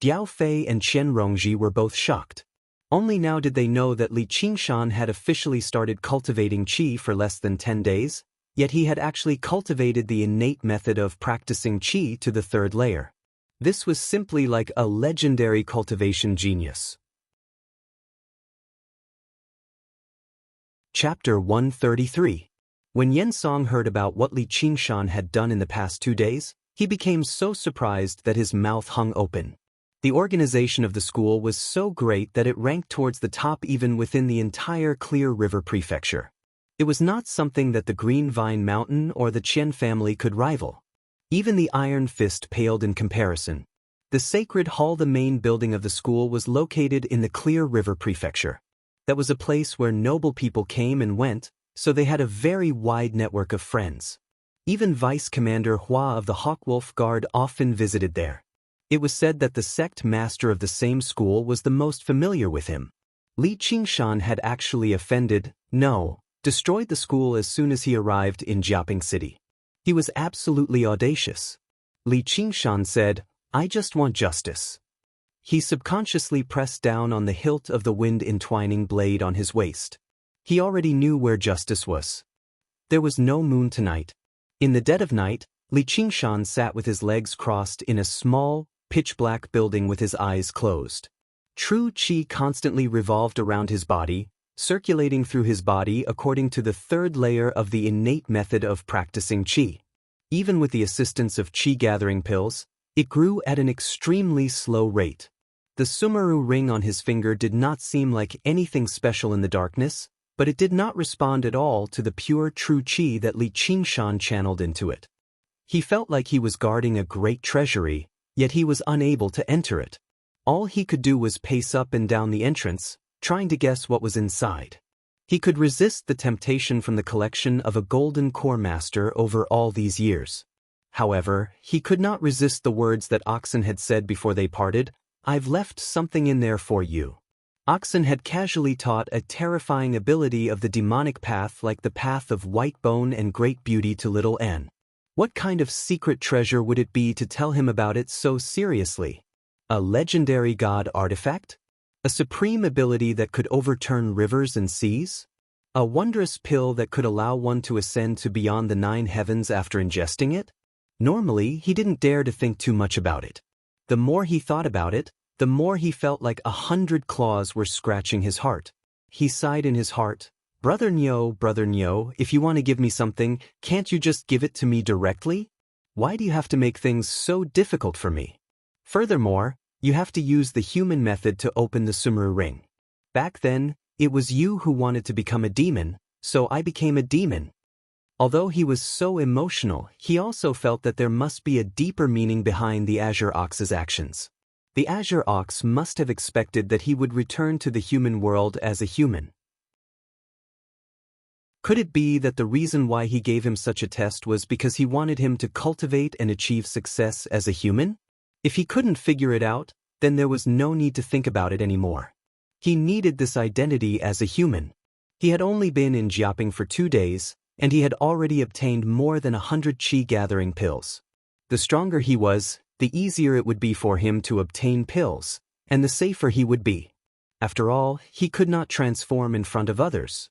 Diao Fei and Qian Rongji were both shocked. Only now did they know that Li Qingshan had officially started cultivating qi for less than 10 days, yet he had actually cultivated the innate method of practicing qi to the 3rd layer. This was simply like a legendary cultivation genius. Chapter 133. When Yen Song heard about what Li Qingshan had done in the past 2 days, he became so surprised that his mouth hung open. The organization of the school was so great that it ranked towards the top even within the entire Clear River Prefecture. It was not something that the Green Vine Mountain or the Qian family could rival. Even the Iron Fist paled in comparison. The Sacred Hall, the main building of the school, was located in the Clear River Prefecture. That was a place where noble people came and went, so they had a very wide network of friends. Even Vice Commander Hua of the Hawkwolf Guard often visited there. It was said that the sect master of the same school was the most familiar with him. Li Qingshan had actually destroyed the school as soon as he arrived in Jiaping City. He was absolutely audacious. Li Qingshan said, "I just want justice." He subconsciously pressed down on the hilt of the wind-entwining blade on his waist. He already knew where justice was. There was no moon tonight. In the dead of night, Li Qingshan sat with his legs crossed in a small, pitch-black building with his eyes closed. True qi constantly revolved around his body, circulating through his body according to the third layer of the innate method of practicing qi. Even with the assistance of qi-gathering pills, it grew at an extremely slow rate. The Sumeru ring on his finger did not seem like anything special in the darkness, but it did not respond at all to the pure true qi that Li Qingshan channeled into it. He felt like he was guarding a great treasury, yet he was unable to enter it. All he could do was pace up and down the entrance, trying to guess what was inside. He could resist the temptation from the collection of a golden core master over all these years. However, he could not resist the words that Oxen had said before they parted, "I've left something in there for you." Oxen had casually taught a terrifying ability of the demonic path like the path of white bone and great beauty to little N. What kind of secret treasure would it be to tell him about it so seriously? A legendary god artifact? A supreme ability that could overturn rivers and seas? A wondrous pill that could allow one to ascend to beyond the 9 heavens after ingesting it? Normally, he didn't dare to think too much about it. The more he thought about it, the more he felt like 100 claws were scratching his heart. He sighed in his heart, Brother Nyo, if you want to give me something, can't you just give it to me directly? Why do you have to make things so difficult for me? Furthermore, you have to use the human method to open the Sumeru ring. Back then, it was you who wanted to become a demon, so I became a demon. Although he was so emotional, he also felt that there must be a deeper meaning behind the Azure Ox's actions. The Azure Ox must have expected that he would return to the human world as a human. Could it be that the reason why he gave him such a test was because he wanted him to cultivate and achieve success as a human? If he couldn't figure it out, then there was no need to think about it anymore. He needed this identity as a human. He had only been in Jiaping for 2 days, and he had already obtained more than 100 qi-gathering pills. The stronger he was, the easier it would be for him to obtain pills, and the safer he would be. After all, he could not transform in front of others.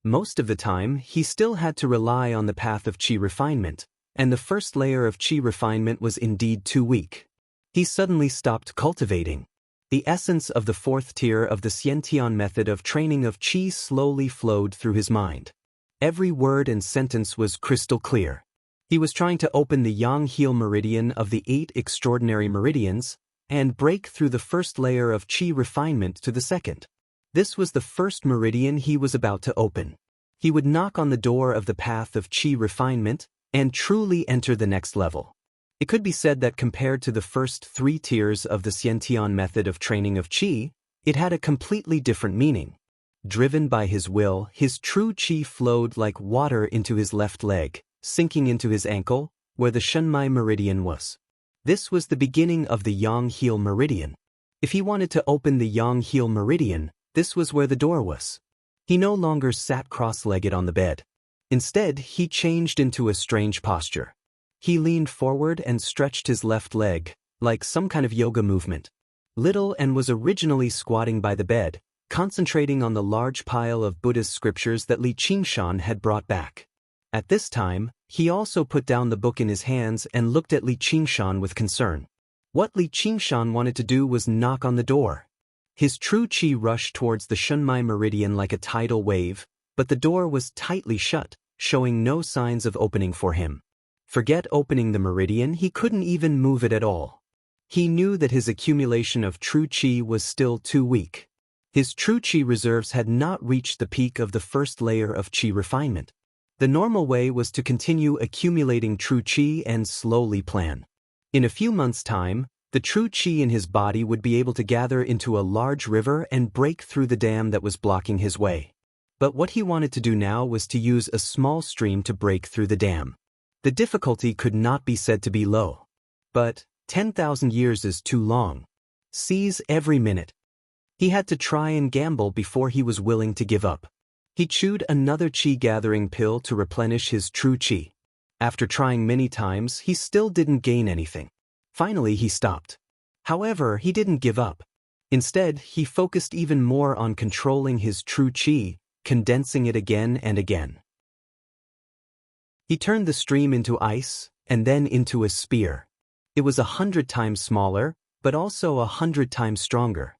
Most of the time, he still had to rely on the path of qi refinement, and the first layer of qi refinement was indeed too weak. He suddenly stopped cultivating. The essence of the 4th tier of the Xiantian method of training of qi slowly flowed through his mind. Every word and sentence was crystal clear. He was trying to open the Yang-heal meridian of the 8 extraordinary meridians and break through the first layer of qi refinement to the second. This was the first meridian he was about to open. He would knock on the door of the path of qi refinement and truly enter the next level. It could be said that compared to the first 3 tiers of the Xiantian method of training of qi, it had a completely different meaning. Driven by his will, his true qi flowed like water into his left leg, sinking into his ankle, where the Shenmai meridian was. This was the beginning of the Yang-heal meridian. If he wanted to open the Yang-heal meridian, this was where the door was. He no longer sat cross-legged on the bed. Instead, he changed into a strange posture. He leaned forward and stretched his left leg, like some kind of yoga movement. Little N was originally squatting by the bed, concentrating on the large pile of Buddhist scriptures that Li Qingshan had brought back. At this time, he also put down the book in his hands and looked at Li Qingshan with concern. What Li Qingshan wanted to do was knock on the door. His true qi rushed towards the Shenmai meridian like a tidal wave, but the door was tightly shut, showing no signs of opening for him. Forget opening the meridian, he couldn't even move it at all. He knew that his accumulation of true qi was still too weak. His true qi reserves had not reached the peak of the first layer of qi refinement. The normal way was to continue accumulating true qi and slowly plan. In a few months' time, the true qi in his body would be able to gather into a large river and break through the dam that was blocking his way. But what he wanted to do now was to use a small stream to break through the dam. The difficulty could not be said to be low. But 10,000 years is too long. Seize every minute. He had to try and gamble before he was willing to give up. He chewed another qi-gathering pill to replenish his true qi. After trying many times, he still didn't gain anything. Finally, he stopped. However, he didn't give up. Instead, he focused even more on controlling his true qi, condensing it again and again. He turned the stream into ice, and then into a spear. It was 100 times smaller, but also 100 times stronger.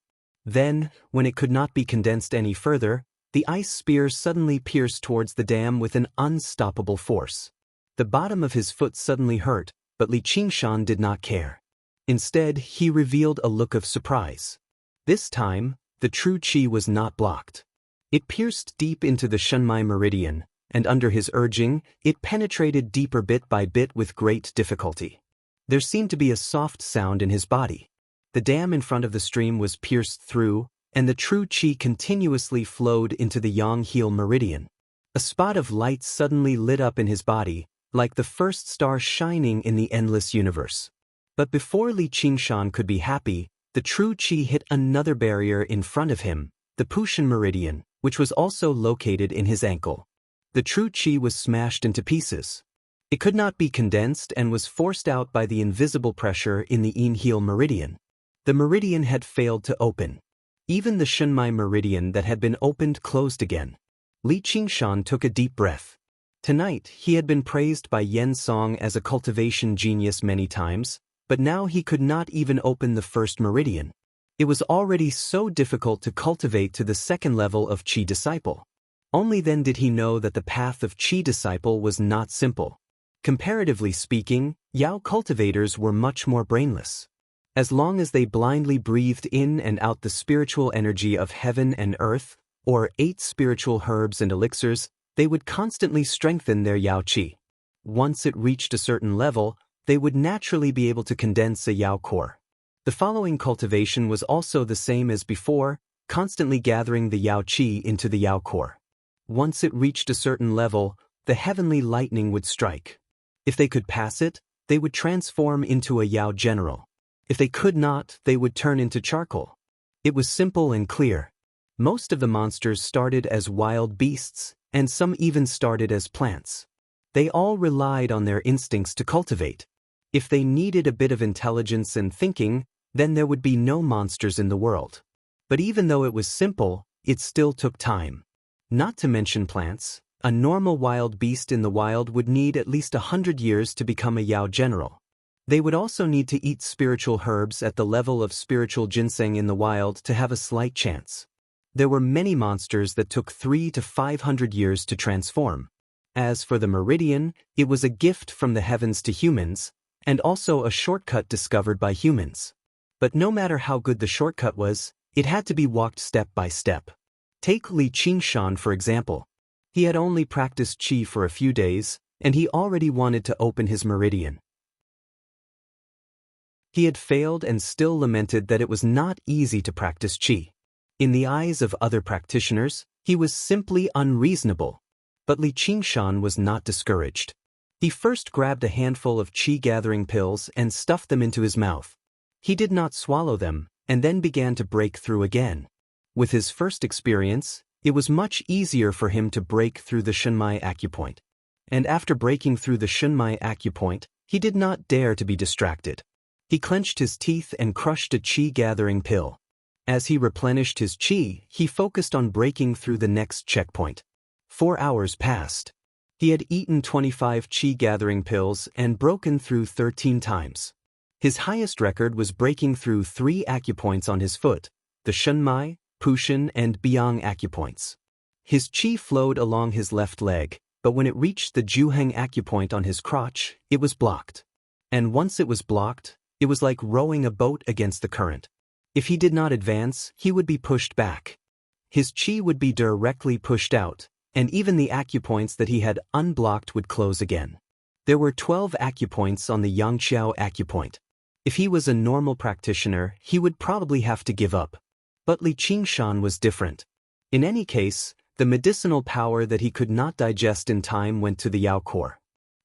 Then, when it could not be condensed any further, The ice spear suddenly pierced towards the dam with an unstoppable force. The bottom of his foot suddenly hurt, but Li Qingshan did not care. Instead, he revealed a look of surprise. This time, the true qi was not blocked. It pierced deep into the Shunmai meridian, and under his urging, it penetrated deeper bit by bit with great difficulty. There seemed to be a soft sound in his body. The dam in front of the stream was pierced through, and the true qi continuously flowed into the Yongheel meridian. A spot of light suddenly lit up in his body, like the first star shining in the endless universe. But before Li Qingshan could be happy, the true qi hit another barrier in front of him, the Pushan meridian, which was also located in his ankle. The true qi was smashed into pieces. It could not be condensed and was forced out by the invisible pressure in the Yongheel meridian. The meridian had failed to open. Even the Shunmai meridian that had been opened closed again. Li Qingshan took a deep breath. Tonight, he had been praised by Yen Song as a cultivation genius many times, but now he could not even open the first meridian. It was already so difficult to cultivate to the second level of Qi disciple. Only then did he know that the path of Qi disciple was not simple. Comparatively speaking, Yao cultivators were much more brainless. As long as they blindly breathed in and out the spiritual energy of heaven and earth, or ate spiritual herbs and elixirs, they would constantly strengthen their Yao Qi. Once it reached a certain level, they would naturally be able to condense a Yao core. The following cultivation was also the same as before, constantly gathering the Yao Qi into the Yao core. Once it reached a certain level, the heavenly lightning would strike. If they could pass it, they would transform into a Yao general. If they could not, they would turn into charcoal. It was simple and clear. Most of the monsters started as wild beasts, and some even started as plants. They all relied on their instincts to cultivate. If they needed a bit of intelligence and thinking, then there would be no monsters in the world. But even though it was simple, it still took time. Not to mention plants, a normal wild beast in the wild would need at least 100 years to become a Yao general. They would also need to eat spiritual herbs at the level of spiritual ginseng in the wild to have a slight chance. There were many monsters that took 300 to 500 years to transform. As for the meridian, it was a gift from the heavens to humans, and also a shortcut discovered by humans. But no matter how good the shortcut was, it had to be walked step by step. Take Li Qingshan for example. He had only practiced Qi for a few days, and he already wanted to open his meridian. He had failed and still lamented that it was not easy to practice Qi. In the eyes of other practitioners, he was simply unreasonable. But Li Qingshan was not discouraged. He first grabbed a handful of Qi-gathering pills and stuffed them into his mouth. He did not swallow them, and then began to break through again. With his first experience, it was much easier for him to break through the Shunmai acupoint. And after breaking through the Shunmai acupoint, he did not dare to be distracted. He clenched his teeth and crushed a Qi-gathering pill. As he replenished his Qi, he focused on breaking through the next checkpoint. 4 hours passed. He had eaten 25 Qi-gathering pills and broken through 13 times. His highest record was breaking through 3 acupoints on his foot, the Shunmai, Pushan, and Biang acupoints. His Qi flowed along his left leg, but when it reached the Juheng acupoint on his crotch, it was blocked. And once it was blocked, it was like rowing a boat against the current. If he did not advance, he would be pushed back. His Qi would be directly pushed out, and even the acupoints that he had unblocked would close again. There were 12 acupoints on the Yangqiao acupoint. If he was a normal practitioner, he would probably have to give up. But Li Qingshan was different. In any case, the medicinal power that he could not digest in time went to the Yao core.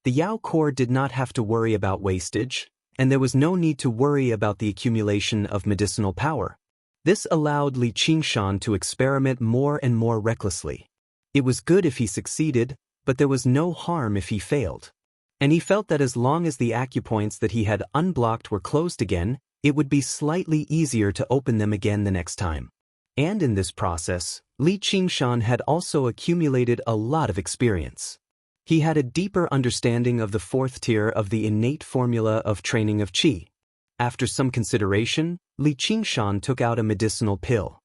The Yao core did not have to worry about wastage, and there was no need to worry about the accumulation of medicinal power. This allowed Li Qingshan to experiment more and more recklessly. It was good if he succeeded, but there was no harm if he failed. And he felt that as long as the acupoints that he had unblocked were closed again, it would be slightly easier to open them again the next time. And in this process, Li Qingshan had also accumulated a lot of experience. He had a deeper understanding of the 4th tier of the innate formula of training of Qi. After some consideration, Li Qingshan took out a medicinal pill.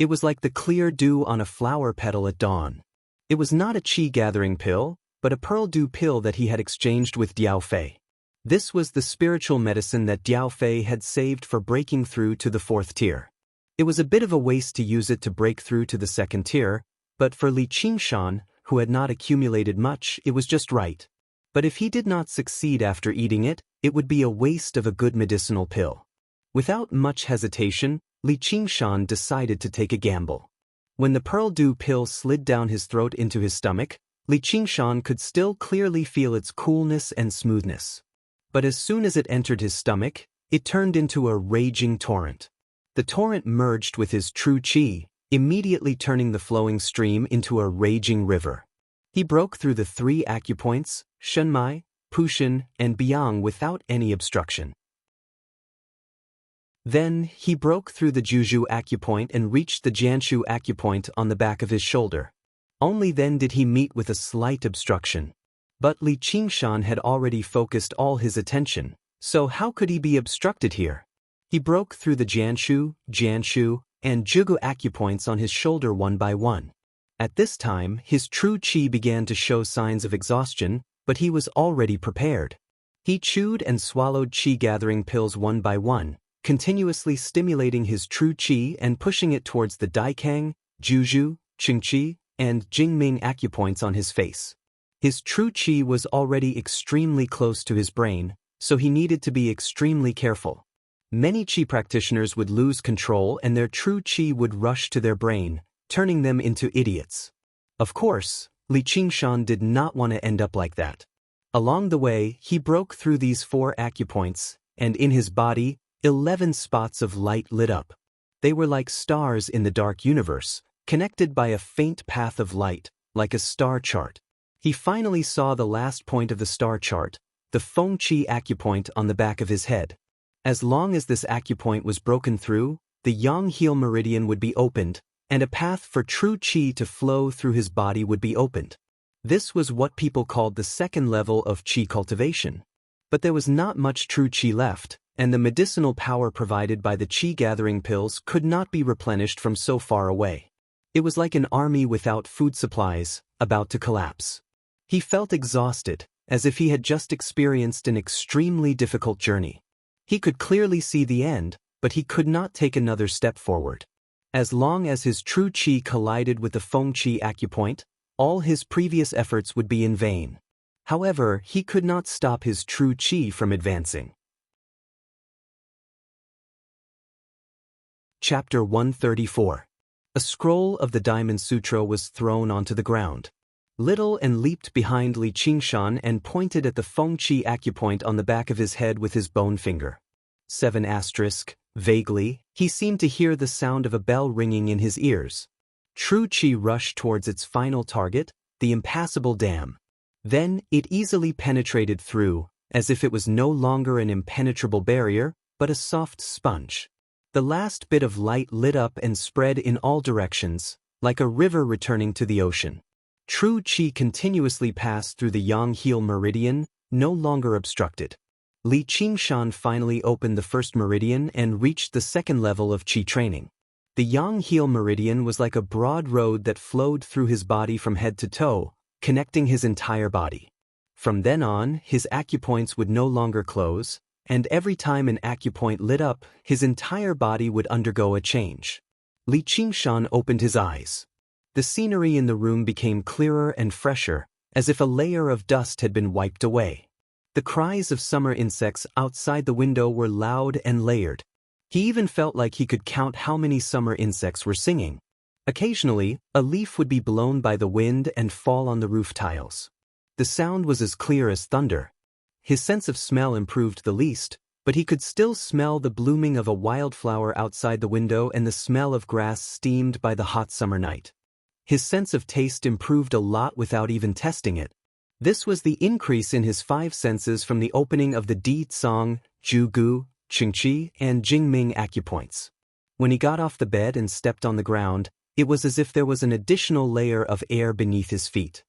It was like the clear dew on a flower petal at dawn. It was not a qi-gathering pill, but a pearl dew pill that he had exchanged with Diao Fei. This was the spiritual medicine that Diao Fei had saved for breaking through to the 4th tier. It was a bit of a waste to use it to break through to the 2nd tier, but for Li Qingshan, who had not accumulated much, it was just right. But if he did not succeed after eating it, it would be a waste of a good medicinal pill. Without much hesitation, Li Qingshan decided to take a gamble. When the pearl dew pill slid down his throat into his stomach, Li Qingshan could still clearly feel its coolness and smoothness. But as soon as it entered his stomach, it turned into a raging torrent. The torrent merged with his true qi, immediately turning the flowing stream into a raging river. He broke through the 3 acupoints, Shenmai, Pushin, and Biang without any obstruction. Then, he broke through the Juju acupoint and reached the Jianshu acupoint on the back of his shoulder. Only then did he meet with a slight obstruction. But Li Qingshan had already focused all his attention, so how could he be obstructed here? He broke through the Jianshu, and Jugu acupoints on his shoulder one by one. At this time, his true qi began to show signs of exhaustion, but he was already prepared. He chewed and swallowed qi-gathering pills one by one, continuously stimulating his true qi and pushing it towards the Daikang, Juju, Qingqi, and Jingming acupoints on his face. His true qi was already extremely close to his brain, so he needed to be extremely careful. Many qi practitioners would lose control and their true qi would rush to their brain, turning them into idiots. Of course, Li Qingshan did not want to end up like that. Along the way, he broke through these 4 acupoints, and in his body, 11 spots of light lit up. They were like stars in the dark universe, connected by a faint path of light, like a star chart. He finally saw the last point of the star chart, the Feng Qi acupoint on the back of his head. As long as this acupoint was broken through, the Yang heel meridian would be opened, and a path for true qi to flow through his body would be opened. This was what people called the 2nd level of qi cultivation. But there was not much true qi left, and the medicinal power provided by the qi-gathering pills could not be replenished from so far away. It was like an army without food supplies, about to collapse. He felt exhausted, as if he had just experienced an extremely difficult journey. He could clearly see the end, but he could not take another step forward. As long as his true qi collided with the Feng Qi acupoint, all his previous efforts would be in vain. However, he could not stop his true qi from advancing. Chapter 134. A scroll of the Diamond Sutra was thrown onto the ground. Little and leaped behind Li Qingshan and pointed at the Feng Qi acupoint on the back of his head with his bone finger. 7 asterisk, vaguely, he seemed to hear the sound of a bell ringing in his ears. True qi rushed towards its final target, the impassable dam. Then, it easily penetrated through, as if it was no longer an impenetrable barrier, but a soft sponge. The last bit of light lit up and spread in all directions, like a river returning to the ocean. True qi continuously passed through the Yang heel meridian, no longer obstructed. Li Qingshan finally opened the 1st meridian and reached the 2nd level of qi training. The Yang heel meridian was like a broad road that flowed through his body from head to toe, connecting his entire body. From then on, his acupoints would no longer close, and every time an acupoint lit up, his entire body would undergo a change. Li Qingshan opened his eyes. The scenery in the room became clearer and fresher, as if a layer of dust had been wiped away. The cries of summer insects outside the window were loud and layered. He even felt like he could count how many summer insects were singing. Occasionally, a leaf would be blown by the wind and fall on the roof tiles. The sound was as clear as thunder. His sense of smell improved the least, but he could still smell the blooming of a wildflower outside the window and the smell of grass steamed by the hot summer night. His sense of taste improved a lot without even testing it. This was the increase in his 5 senses from the opening of the Di Tsang, Jugu, Qingqi, and Jingming acupoints. When he got off the bed and stepped on the ground, it was as if there was an additional layer of air beneath his feet.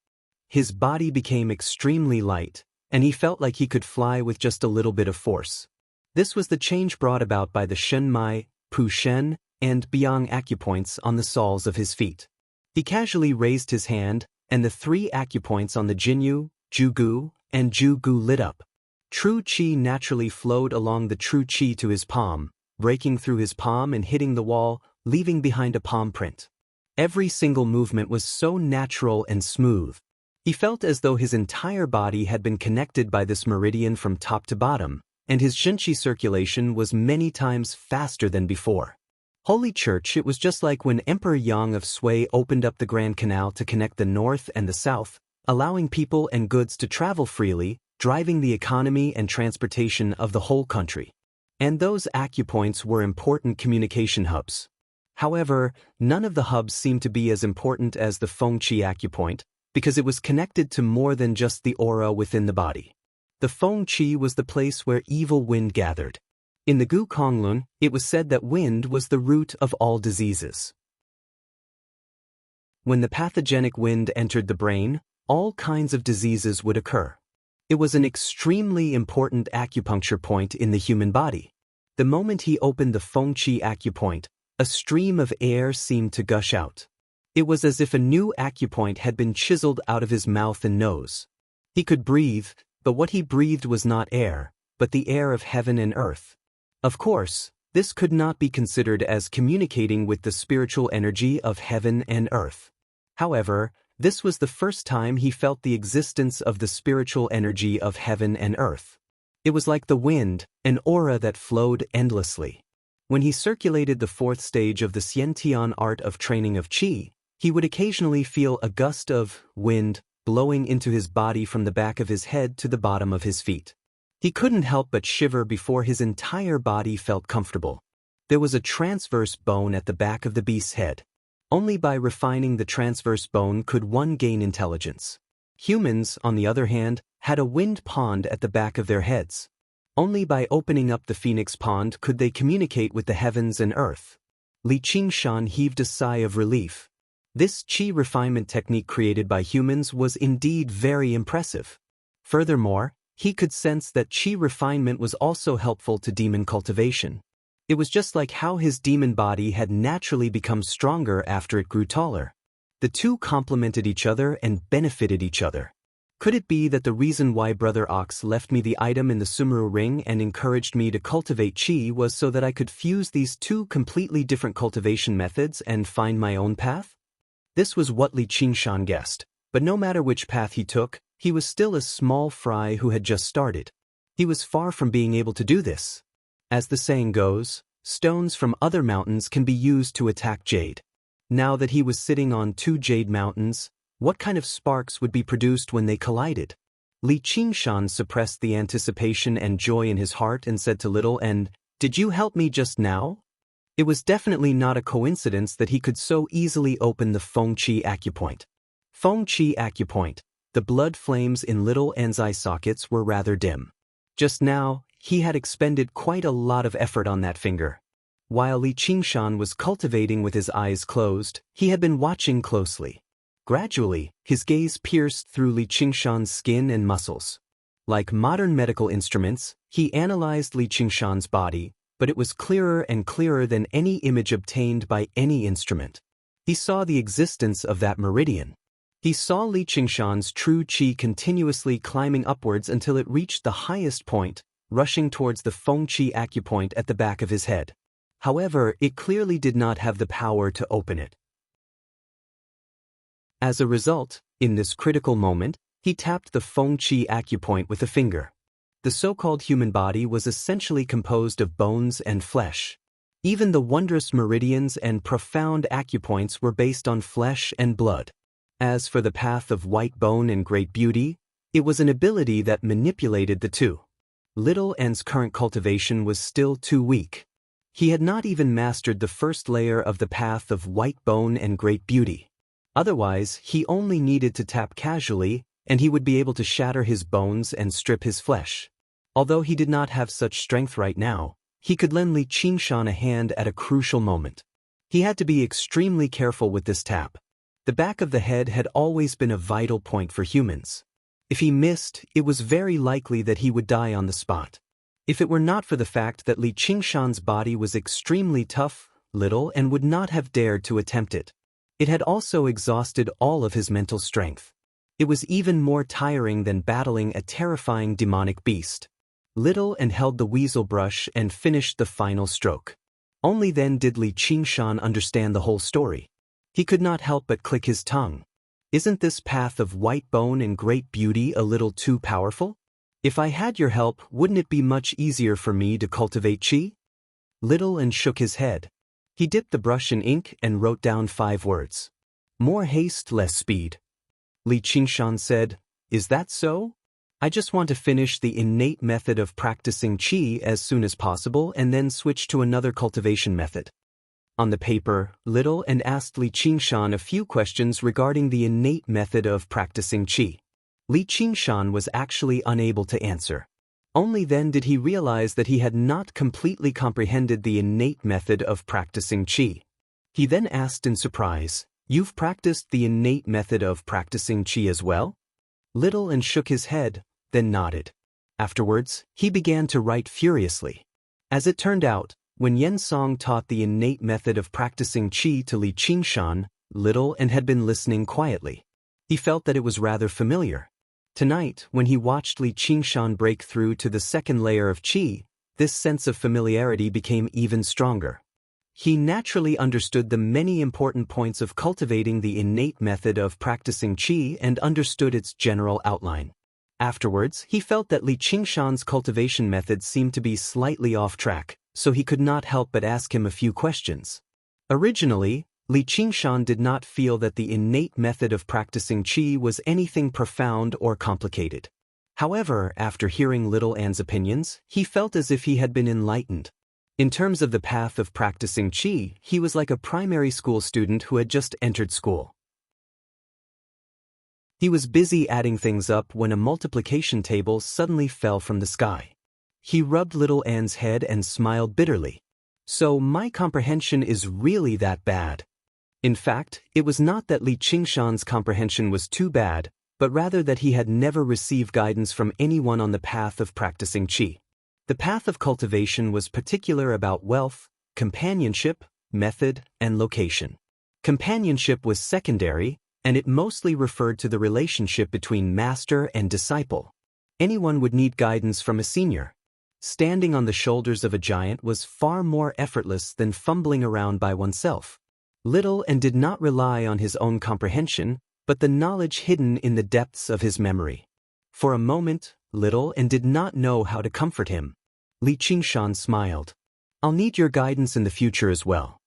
His body became extremely light, and he felt like he could fly with just a little bit of force. This was the change brought about by the Shenmai, Pu Shen, and Biang acupoints on the soles of his feet. He casually raised his hand, and the 3 acupoints on the Jinyu, Jugu, and Jugu lit up. True Qi naturally flowed along the true Qi to his palm, breaking through his palm and hitting the wall, leaving behind a palm print. Every single movement was so natural and smooth. He felt as though his entire body had been connected by this meridian from top to bottom, and his Xinqi circulation was many times faster than before. Holy Church, it was just like when Emperor Yang of Sui opened up the Grand Canal to connect the north and the south, allowing people and goods to travel freely, driving the economy and transportation of the whole country. And those acupoints were important communication hubs. However, none of the hubs seemed to be as important as the Fengqi acupoint, because it was connected to more than just the aura within the body. The Fengqi was the place where evil wind gathered. In the Gu Konglun, it was said that wind was the root of all diseases. When the pathogenic wind entered the brain, all kinds of diseases would occur. It was an extremely important acupuncture point in the human body. The moment he opened the Fengqi acupoint, a stream of air seemed to gush out. It was as if a new acupoint had been chiseled out of his mouth and nose. He could breathe, but what he breathed was not air, but the air of heaven and earth. Of course, this could not be considered as communicating with the spiritual energy of heaven and earth. However, this was the first time he felt the existence of the spiritual energy of heaven and earth. It was like the wind, an aura that flowed endlessly. When he circulated the 4th stage of the Xiantian art of training of Qi, he would occasionally feel a gust of wind blowing into his body from the back of his head to the bottom of his feet. He couldn't help but shiver before his entire body felt comfortable. There was a transverse bone at the back of the beast's head. Only by refining the transverse bone could one gain intelligence. Humans, on the other hand, had a wind pond at the back of their heads. Only by opening up the phoenix pond could they communicate with the heavens and earth. Li Qingshan heaved a sigh of relief. This Qi refinement technique created by humans was indeed very impressive. Furthermore, he could sense that Qi refinement was also helpful to demon cultivation. It was just like how his demon body had naturally become stronger after it grew taller. The two complemented each other and benefited each other. Could it be that the reason why Brother Ox left me the item in the Sumeru ring and encouraged me to cultivate Qi was so that I could fuse these two completely different cultivation methods and find my own path? This was what Li Qingshan guessed, but no matter which path he took, he was still a small fry who had just started. He was far from being able to do this. As the saying goes, stones from other mountains can be used to attack jade. Now that he was sitting on 2 jade mountains, what kind of sparks would be produced when they collided? Li Qingshan suppressed the anticipation and joy in his heart and said to Little N, "Did you help me just now?" It was definitely not a coincidence that he could so easily open the Fengqi acupoint. Fengqi acupoint. The blood flames in Little N's eye sockets were rather dim. Just now, he had expended quite a lot of effort on that finger. While Li Qingshan was cultivating with his eyes closed, he had been watching closely. Gradually, his gaze pierced through Li Qingshan's skin and muscles. Like modern medical instruments, he analyzed Li Qingshan's body, but it was clearer and clearer than any image obtained by any instrument. He saw the existence of that meridian. He saw Li Qingshan's true Qi continuously climbing upwards until it reached the highest point, rushing towards the Fengqi acupoint at the back of his head. However, it clearly did not have the power to open it. As a result, in this critical moment, he tapped the Fengqi acupoint with a finger. The so-called human body was essentially composed of bones and flesh. Even the wondrous meridians and profound acupoints were based on flesh and blood. As for the path of white bone and great beauty, it was an ability that manipulated the two. Little N's current cultivation was still too weak. He had not even mastered the first layer of the path of white bone and great beauty. Otherwise, he only needed to tap casually, and he would be able to shatter his bones and strip his flesh. Although he did not have such strength right now, he could lend Li Qingshan a hand at a crucial moment. He had to be extremely careful with this tap. The back of the head had always been a vital point for humans. If he missed, it was very likely that he would die on the spot. If it were not for the fact that Li Qingshan's body was extremely tough, little and would not have dared to attempt it. It had also exhausted all of his mental strength. It was even more tiring than battling a terrifying demonic beast. Little and held the weasel brush and finished the final stroke. Only then did Li Qingshan understand the whole story. He could not help but click his tongue. Isn't this path of white bone and great beauty a little too powerful? If I had your help, wouldn't it be much easier for me to cultivate qi? Little and shook his head. He dipped the brush in ink and wrote down 5 words. More haste, less speed. Li Qingshan said, Is that so? I just want to finish the innate method of practicing qi as soon as possible and then switch to another cultivation method. On the paper, Little and asked Li Qingshan a few questions regarding the innate method of practicing qi. Li Qingshan was actually unable to answer. Only then did he realize that he had not completely comprehended the innate method of practicing qi. He then asked in surprise, You've practiced the innate method of practicing qi as well? Little and shook his head, then nodded. Afterwards, he began to write furiously. As it turned out, when Yen Song taught the innate method of practicing qi to Li Qingshan, Little and had been listening quietly. He felt that it was rather familiar. Tonight, when he watched Li Qingshan break through to the second layer of qi, this sense of familiarity became even stronger. He naturally understood the many important points of cultivating the innate method of practicing qi and understood its general outline. Afterwards, he felt that Li Qingshan's cultivation method seemed to be slightly off track, so he could not help but ask him a few questions. Originally, Li Qingshan did not feel that the innate method of practicing qi was anything profound or complicated. However, after hearing Little An's opinions, he felt as if he had been enlightened. In terms of the path of practicing qi, he was like a primary school student who had just entered school. He was busy adding things up when a multiplication table suddenly fell from the sky. He rubbed Little An's head and smiled bitterly. So my comprehension is really that bad. In fact, it was not that Li Qingshan's comprehension was too bad, but rather that he had never received guidance from anyone on the path of practicing qi. The path of cultivation was particular about wealth, companionship, method, and location. Companionship was secondary, and it mostly referred to the relationship between master and disciple. Anyone would need guidance from a senior. Standing on the shoulders of a giant was far more effortless than fumbling around by oneself. Little and did not rely on his own comprehension, but the knowledge hidden in the depths of his memory. For a moment, Little and did not know how to comfort him. Li Qingshan smiled. I'll need your guidance in the future as well.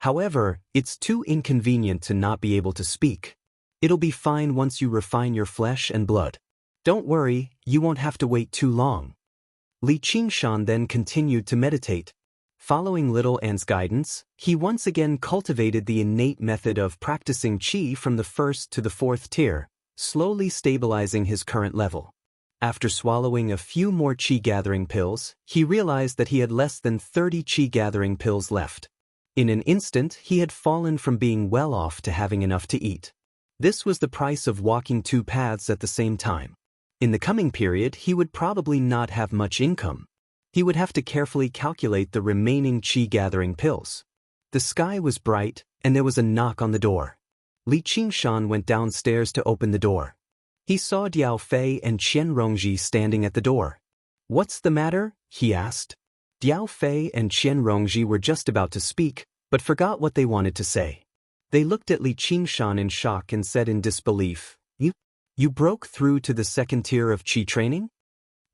However, it's too inconvenient to not be able to speak. It'll be fine once you refine your flesh and blood. Don't worry, you won't have to wait too long. Li Qingshan then continued to meditate. Following Little An's guidance, he once again cultivated the innate method of practicing qi from the 1st to the 4th tier, slowly stabilizing his current level. After swallowing a few more qi-gathering pills, he realized that he had less than 30 qi-gathering pills left. In an instant, he had fallen from being well off to having enough to eat. This was the price of walking 2 paths at the same time. In the coming period, he would probably not have much income. He would have to carefully calculate the remaining qi-gathering pills. The sky was bright, and there was a knock on the door. Li Qingshan went downstairs to open the door. He saw Diao Fei and Qian Rongji standing at the door. What's the matter? He asked. Diao Fei and Qian Rongji were just about to speak, but forgot what they wanted to say. They looked at Li Qingshan in shock and said in disbelief, You broke through to the 2nd tier of qi training?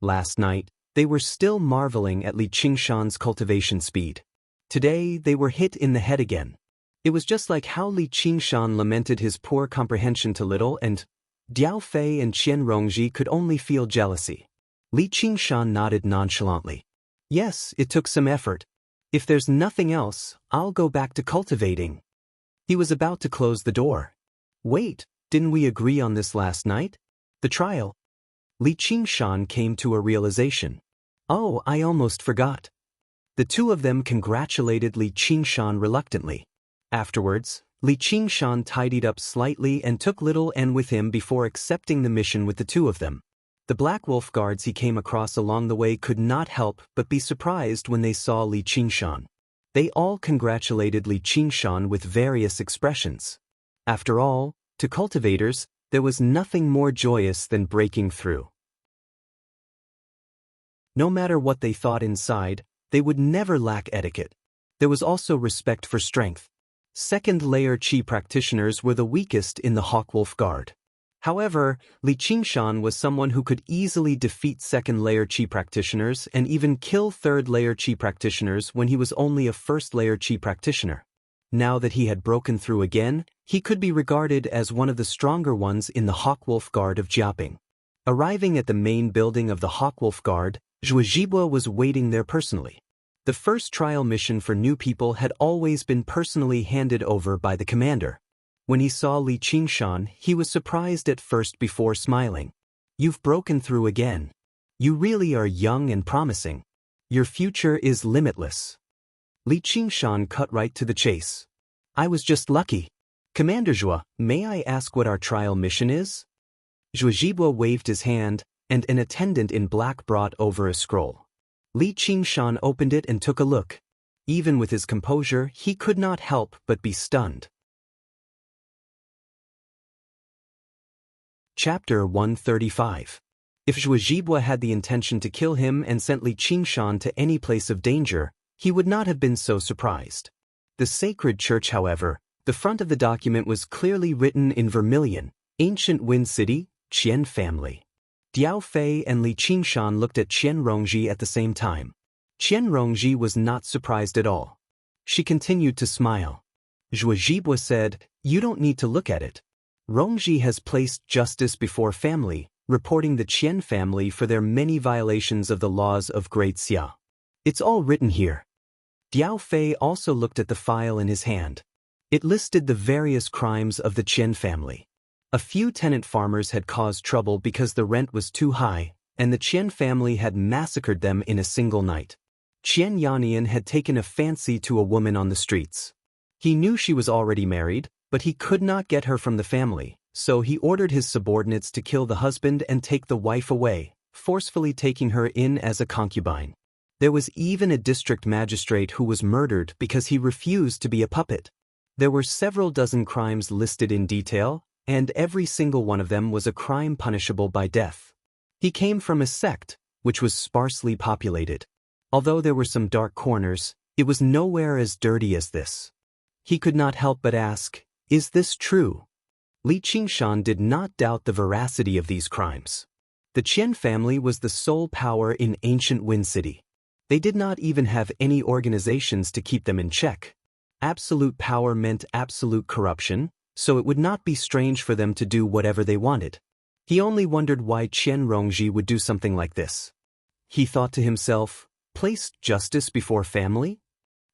Last night, they were still marveling at Li Qingshan's cultivation speed. Today, they were hit in the head again. It was just like how Li Qingshan lamented his poor comprehension to Little and Diao Fei and Qian Rongji could only feel jealousy. Li Qingshan nodded nonchalantly. Yes, it took some effort. If there's nothing else, I'll go back to cultivating. He was about to close the door. Wait, didn't we agree on this last night? The trial. Li Qingshan came to a realization. Oh, I almost forgot. The two of them congratulated Li Qingshan reluctantly. Afterwards, Li Qingshan tidied up slightly and took Little N with him before accepting the mission with the two of them. The Black Wolf guards he came across along the way could not help but be surprised when they saw Li Qingshan. They all congratulated Li Qingshan with various expressions. After all, to cultivators, there was nothing more joyous than breaking through. No matter what they thought inside, they would never lack etiquette. There was also respect for strength. Second-layer Qi practitioners were the weakest in the Hawkwolf Guard. However, Li Qingshan was someone who could easily defeat second-layer Qi practitioners and even kill third-layer Qi practitioners when he was only a first-layer Qi practitioner. Now that he had broken through again, he could be regarded as one of the stronger ones in the Hawkwolf Guard of Jiaping. Arriving at the main building of the Hawkwolf Guard, Zhuo Zhibua was waiting there personally. The first trial mission for new people had always been personally handed over by the commander. When he saw Li Qingshan, he was surprised at first before smiling. "You've broken through again. You really are young and promising. Your future is limitless." Li Qingshan cut right to the chase. "I was just lucky. Commander Zhuo, may I ask what our trial mission is?" Zhuo Zhibua waved his hand, and an attendant in black brought over a scroll. Li Qingshan opened it and took a look. Even with his composure, he could not help but be stunned. Chapter 135. If Zhuo Zhibua had the intention to kill him and sent Li Qingshan to any place of danger, he would not have been so surprised. The sacred church, however, the front of the document was clearly written in vermilion, Ancient Wind City, Qian family. Diao Fei and Li Qingshan looked at Qian Rongji at the same time. Qian Rongji was not surprised at all. She continued to smile. Zhuo Zhibua said, "You don't need to look at it. Rongji has placed justice before family, reporting the Qian family for their many violations of the laws of Great Xia. It's all written here." Diao Fei also looked at the file in his hand. It listed the various crimes of the Qian family. A few tenant farmers had caused trouble because the rent was too high, and the Qian family had massacred them in a single night. Qian Yannian had taken a fancy to a woman on the streets. He knew she was already married, but he could not get her from the family, so he ordered his subordinates to kill the husband and take the wife away, forcefully taking her in as a concubine. There was even a district magistrate who was murdered because he refused to be a puppet. There were several dozen crimes listed in detail, and every single one of them was a crime punishable by death. He came from a sect, which was sparsely populated. Although there were some dark corners, it was nowhere as dirty as this. He could not help but ask, "Is this true?" Li Qingshan did not doubt the veracity of these crimes. The Qian family was the sole power in Ancient Wind City. They did not even have any organizations to keep them in check. Absolute power meant absolute corruption, so it would not be strange for them to do whatever they wanted. He only wondered why Qian Rongji would do something like this. He thought to himself, place justice before family?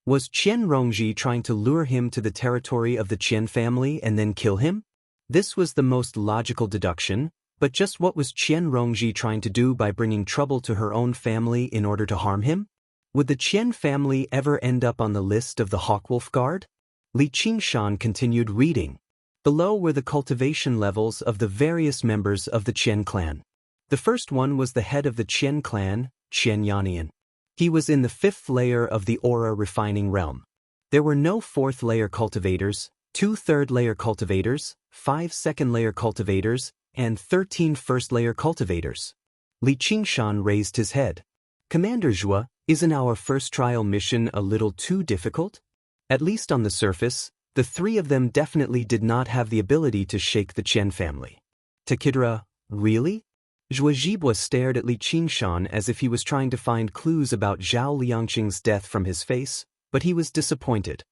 Was Qian Rongji trying to lure him to the territory of the Qian family and then kill him? This was the most logical deduction, but just what was Qian Rongji trying to do by bringing trouble to her own family in order to harm him? Would the Qian family ever end up on the list of the Hawkwolf Guard? Li Qingshan continued reading. Below were the cultivation levels of the various members of the Qian clan. The first one was the head of the Qian clan, Qian Yannian. He was in the 5th layer of the aura refining realm. There were no 4th layer cultivators, 2 3rd layer cultivators, 5 2nd layer cultivators, and 13 1st layer cultivators. Li Qingshan raised his head. "Commander Zhuo, isn't our first trial mission a little too difficult?" At least on the surface, the 3 of them definitely did not have the ability to shake the Qian family. Takidra, really? Zhuo Zhibua stared at Li Qingshan as if he was trying to find clues about Zhao Liangqing's death from his face, but he was disappointed.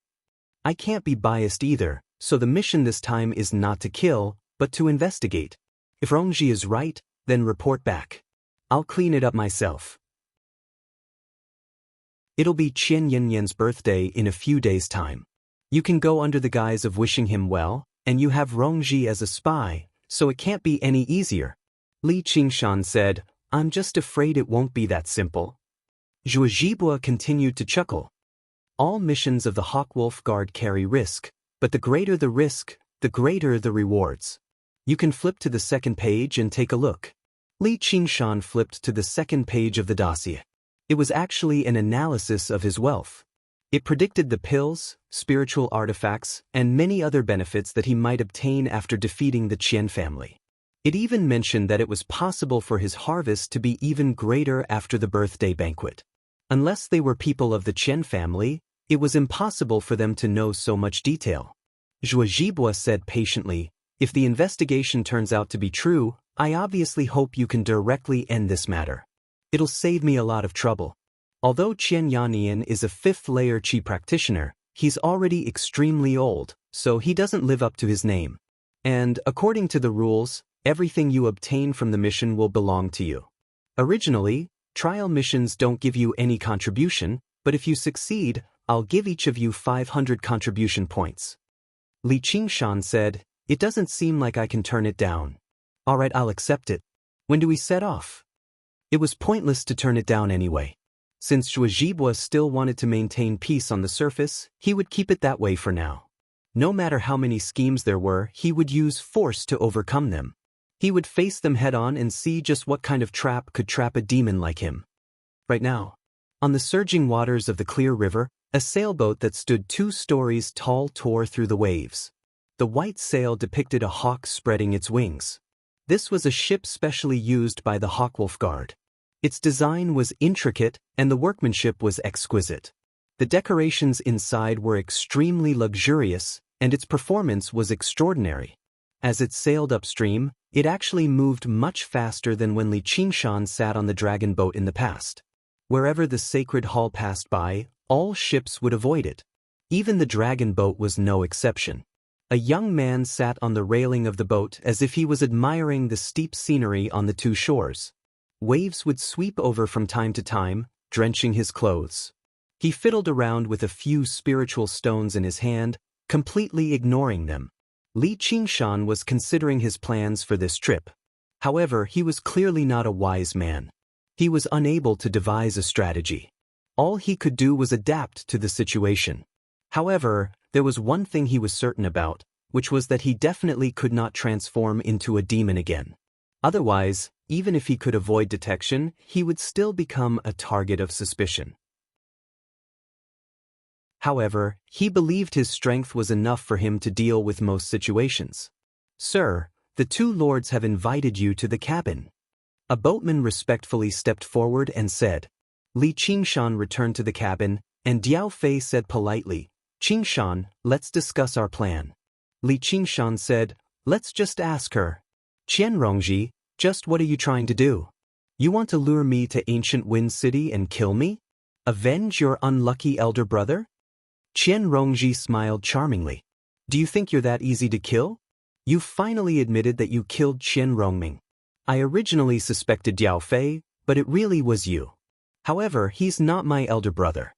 "I can't be biased either, so the mission this time is not to kill, but to investigate. If Rongji is right, then report back. I'll clean it up myself." It'll be Qian Yannian's birthday in a few days' time. You can go under the guise of wishing him well, and you have Rongji as a spy, so it can't be any easier. Li Qingshan said, "I'm just afraid it won't be that simple." Zhuo Zhibua continued to chuckle. All missions of the Hawkwolf Guard carry risk, but the greater the risk, the greater the rewards. You can flip to the second page and take a look. Li Qingshan flipped to the second page of the dossier. It was actually an analysis of his wealth. It predicted the pills, spiritual artifacts, and many other benefits that he might obtain after defeating the Qian family. It even mentioned that it was possible for his harvest to be even greater after the birthday banquet. Unless they were people of the Qian family, it was impossible for them to know so much detail. Zhuo Zhibua said patiently, "If the investigation turns out to be true, I obviously hope you can directly end this matter. It'll save me a lot of trouble." Although Qian Yannian is a 5th-layer Qi practitioner, he's already extremely old, so he doesn't live up to his name. And, according to the rules, everything you obtain from the mission will belong to you. Originally, trial missions don't give you any contribution, but if you succeed, I'll give each of you 500 contribution points. Li Qingshan said, "It doesn't seem like I can turn it down. All right, I'll accept it. When do we set off?" It was pointless to turn it down anyway. Since Zhuo Zhibua still wanted to maintain peace on the surface, he would keep it that way for now. No matter how many schemes there were, he would use force to overcome them. He would face them head-on and see just what kind of trap could trap a demon like him. Right now, on the surging waters of the clear river, a sailboat that stood 2 stories tall tore through the waves. The white sail depicted a hawk spreading its wings. This was a ship specially used by the Hawkwolf Guard. Its design was intricate and the workmanship was exquisite. The decorations inside were extremely luxurious and its performance was extraordinary. As it sailed upstream, it actually moved much faster than when Li Qingshan sat on the dragon boat in the past. Wherever the sacred hall passed by, all ships would avoid it. Even the dragon boat was no exception. A young man sat on the railing of the boat as if he was admiring the steep scenery on the 2 shores. Waves would sweep over from time to time, drenching his clothes. He fiddled around with a few spiritual stones in his hand, completely ignoring them. Li Qingshan was considering his plans for this trip. However, he was clearly not a wise man. He was unable to devise a strategy. All he could do was adapt to the situation. However, there was one thing he was certain about, which was that he definitely could not transform into a demon again. Otherwise, even if he could avoid detection, he would still become a target of suspicion. However, he believed his strength was enough for him to deal with most situations. "Sir, the 2 lords have invited you to the cabin." A boatman respectfully stepped forward and said. Li Qingshan returned to the cabin, and Diao Fei said politely, "Qingshan, let's discuss our plan." Li Qingshan said, "Let's just ask her." "Qianrongji, just what are you trying to do? You want to lure me to ancient Wind City and kill me? Avenge your unlucky elder brother?" Qianrongji smiled charmingly. "Do you think you're that easy to kill? You finally admitted that you killed Qianrongming. I originally suspected Diao Fei, but it really was you. However, he's not my elder brother."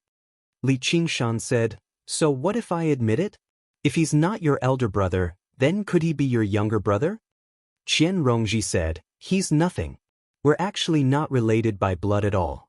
Li Qingshan said, "So what if I admit it? If he's not your elder brother, then could he be your younger brother?" Qianrongji said, "He's nothing. We're actually not related by blood at all.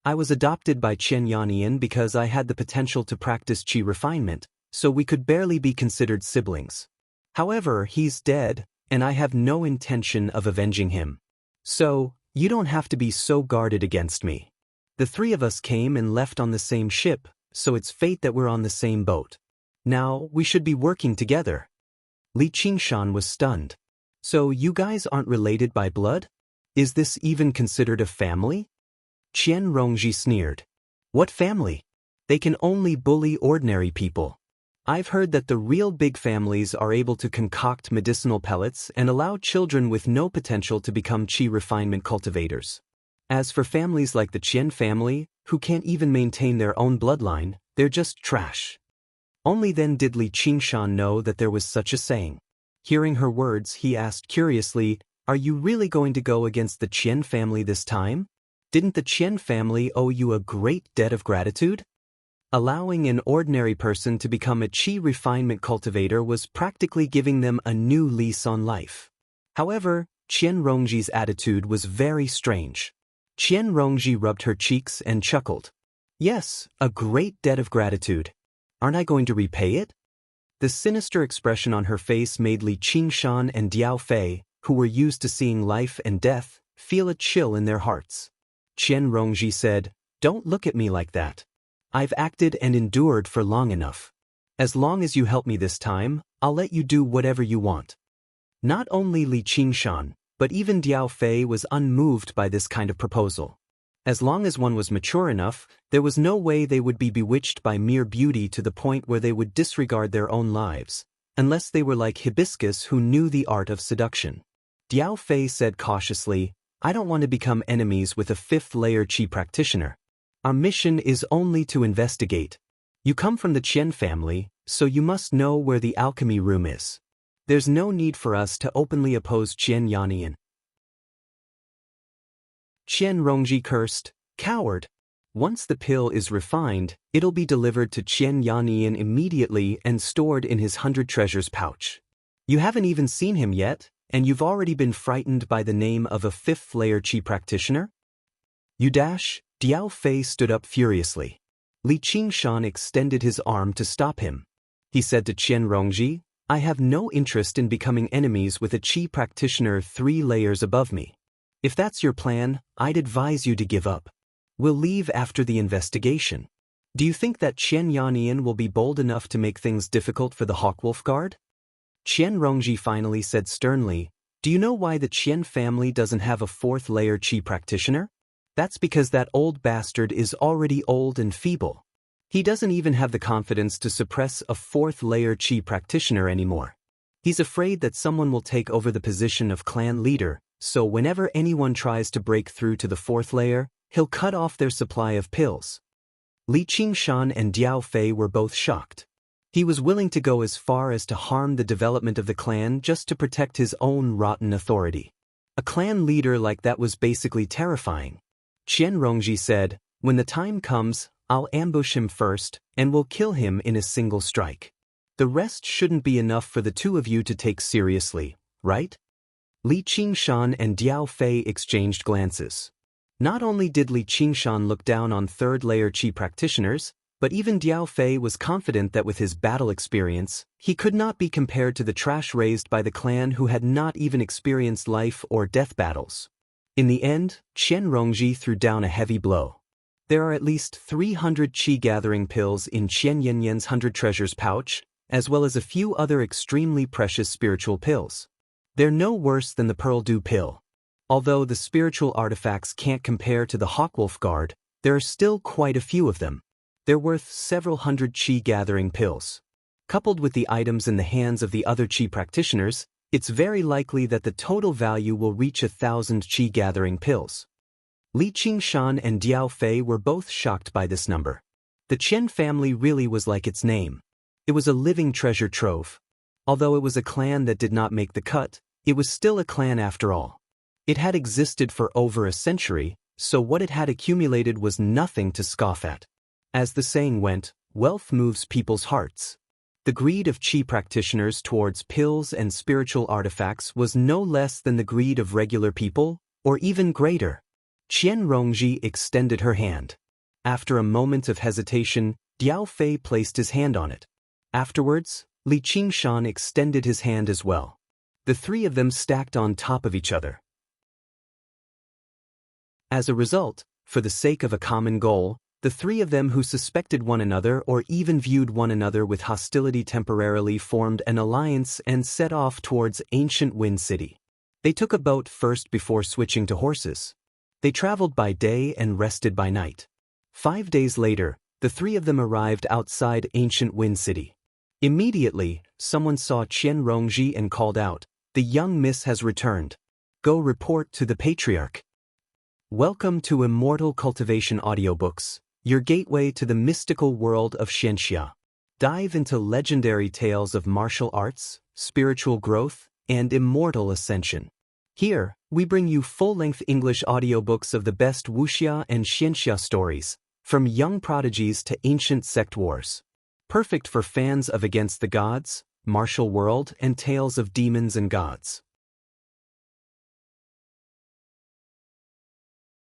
I was adopted by Qian Yannian because I had the potential to practice Qi refinement, so we could barely be considered siblings. However, he's dead, and I have no intention of avenging him. So, you don't have to be so guarded against me. The 3 of us came and left on the same ship, so it's fate that we're on the same boat. Now, we should be working together." Li Qingshan was stunned. "So you guys aren't related by blood? Is this even considered a family?" Qianrongji sneered. "What family? They can only bully ordinary people. I've heard that the real big families are able to concoct medicinal pellets and allow children with no potential to become Qi refinement cultivators. As for families like the Qian family, who can't even maintain their own bloodline, they're just trash." Only then did Li Qingshan know that there was such a saying. Hearing her words, he asked curiously, "Are you really going to go against the Qian family this time? Didn't the Qian family owe you a great debt of gratitude?" Allowing an ordinary person to become a Qi refinement cultivator was practically giving them a new lease on life. However, Qianrongji's attitude was very strange. Qianrongji rubbed her cheeks and chuckled. "Yes, a great debt of gratitude. Aren't I going to repay it?" The sinister expression on her face made Li Qingshan and Diao Fei, who were used to seeing life and death, feel a chill in their hearts. Qianrongji said, "Don't look at me like that. I've acted and endured for long enough. As long as you help me this time, I'll let you do whatever you want. Not only Li Qingshan, but even Diao Fei was unmoved by this kind of proposal. As long as one was mature enough, there was no way they would be bewitched by mere beauty to the point where they would disregard their own lives, unless they were like Hibiscus who knew the art of seduction. Diao Fei said cautiously, I don't want to become enemies with a fifth-layer qi practitioner. Our mission is only to investigate. You come from the Qian family, so you must know where the alchemy room is. There's no need for us to openly oppose Qian Yannian. Qian Rongji cursed, coward. Once the pill is refined, it'll be delivered to Qian Yannian immediately and stored in his 100 treasures pouch. You haven't even seen him yet, and you've already been frightened by the name of a fifth-layer qi practitioner? You dash? Diao Fei stood up furiously. Li Qingshan extended his arm to stop him. He said to Qian Rongji, I have no interest in becoming enemies with a qi practitioner 3 layers above me. If that's your plan, I'd advise you to give up. We'll leave after the investigation. Do you think that Qian Yannian will be bold enough to make things difficult for the Hawkwolf Guard? Qian Rongji finally said sternly, do you know why the Qian family doesn't have a 4th-layer qi practitioner? That's because that old bastard is already old and feeble. He doesn't even have the confidence to suppress a 4th-layer qi practitioner anymore. He's afraid that someone will take over the position of clan leader, so whenever anyone tries to break through to the 4th layer, he'll cut off their supply of pills. Li Qingshan and Diao Fei were both shocked. He was willing to go as far as to harm the development of the clan just to protect his own rotten authority. A clan leader like that was basically terrifying. Qian Rongji said, when the time comes, I'll ambush him first, and we'll kill him in a single strike. The rest shouldn't be enough for the two of you to take seriously, right? Li Qingshan and Diao Fei exchanged glances. Not only did Li Qingshan look down on 3rd-layer qi practitioners, but even Diao Fei was confident that with his battle experience, he could not be compared to the trash raised by the clan who had not even experienced life or death battles. In the end, Qian Rongji threw down a heavy blow. There are at least 300 qi-gathering pills in Qian Yannian's 100 treasures pouch, as well as a few other extremely precious spiritual pills. They're no worse than the Pearl Dew pill. Although the spiritual artifacts can't compare to the Hawkwolf Guard, there are still quite a few of them. They're worth several hundred qi-gathering pills. Coupled with the items in the hands of the other qi practitioners, it's very likely that the total value will reach 1,000 qi-gathering pills. Li Qingshan and Diao Fei were both shocked by this number. The Qian family really was like its name. It was a living treasure trove. Although it was a clan that did not make the cut, it was still a clan after all. It had existed for over a century, so what it had accumulated was nothing to scoff at. As the saying went, wealth moves people's hearts. The greed of qi practitioners towards pills and spiritual artifacts was no less than the greed of regular people, or even greater. Qian Rongji extended her hand. After a moment of hesitation, Diao Fei placed his hand on it. Afterwards, Li Qingshan extended his hand as well. The 3 of them stacked on top of each other. As a result, for the sake of a common goal, the 3 of them who suspected one another or even viewed one another with hostility temporarily formed an alliance and set off towards ancient Wind City. They took a boat first before switching to horses. They traveled by day and rested by night. 5 days later, the 3 of them arrived outside ancient Wind City. Immediately, someone saw Qian Rongji and called out, "The young miss has returned. Go report to the Patriarch." Welcome to Immortal Cultivation Audiobooks, your gateway to the mystical world of Xianxia. Dive into legendary tales of martial arts, spiritual growth, and immortal ascension. Here, we bring you full-length English audiobooks of the best Wuxia and Xianxia stories, from young prodigies to ancient sect wars. Perfect for fans of Against the Gods, Martial World, and tales of demons and gods.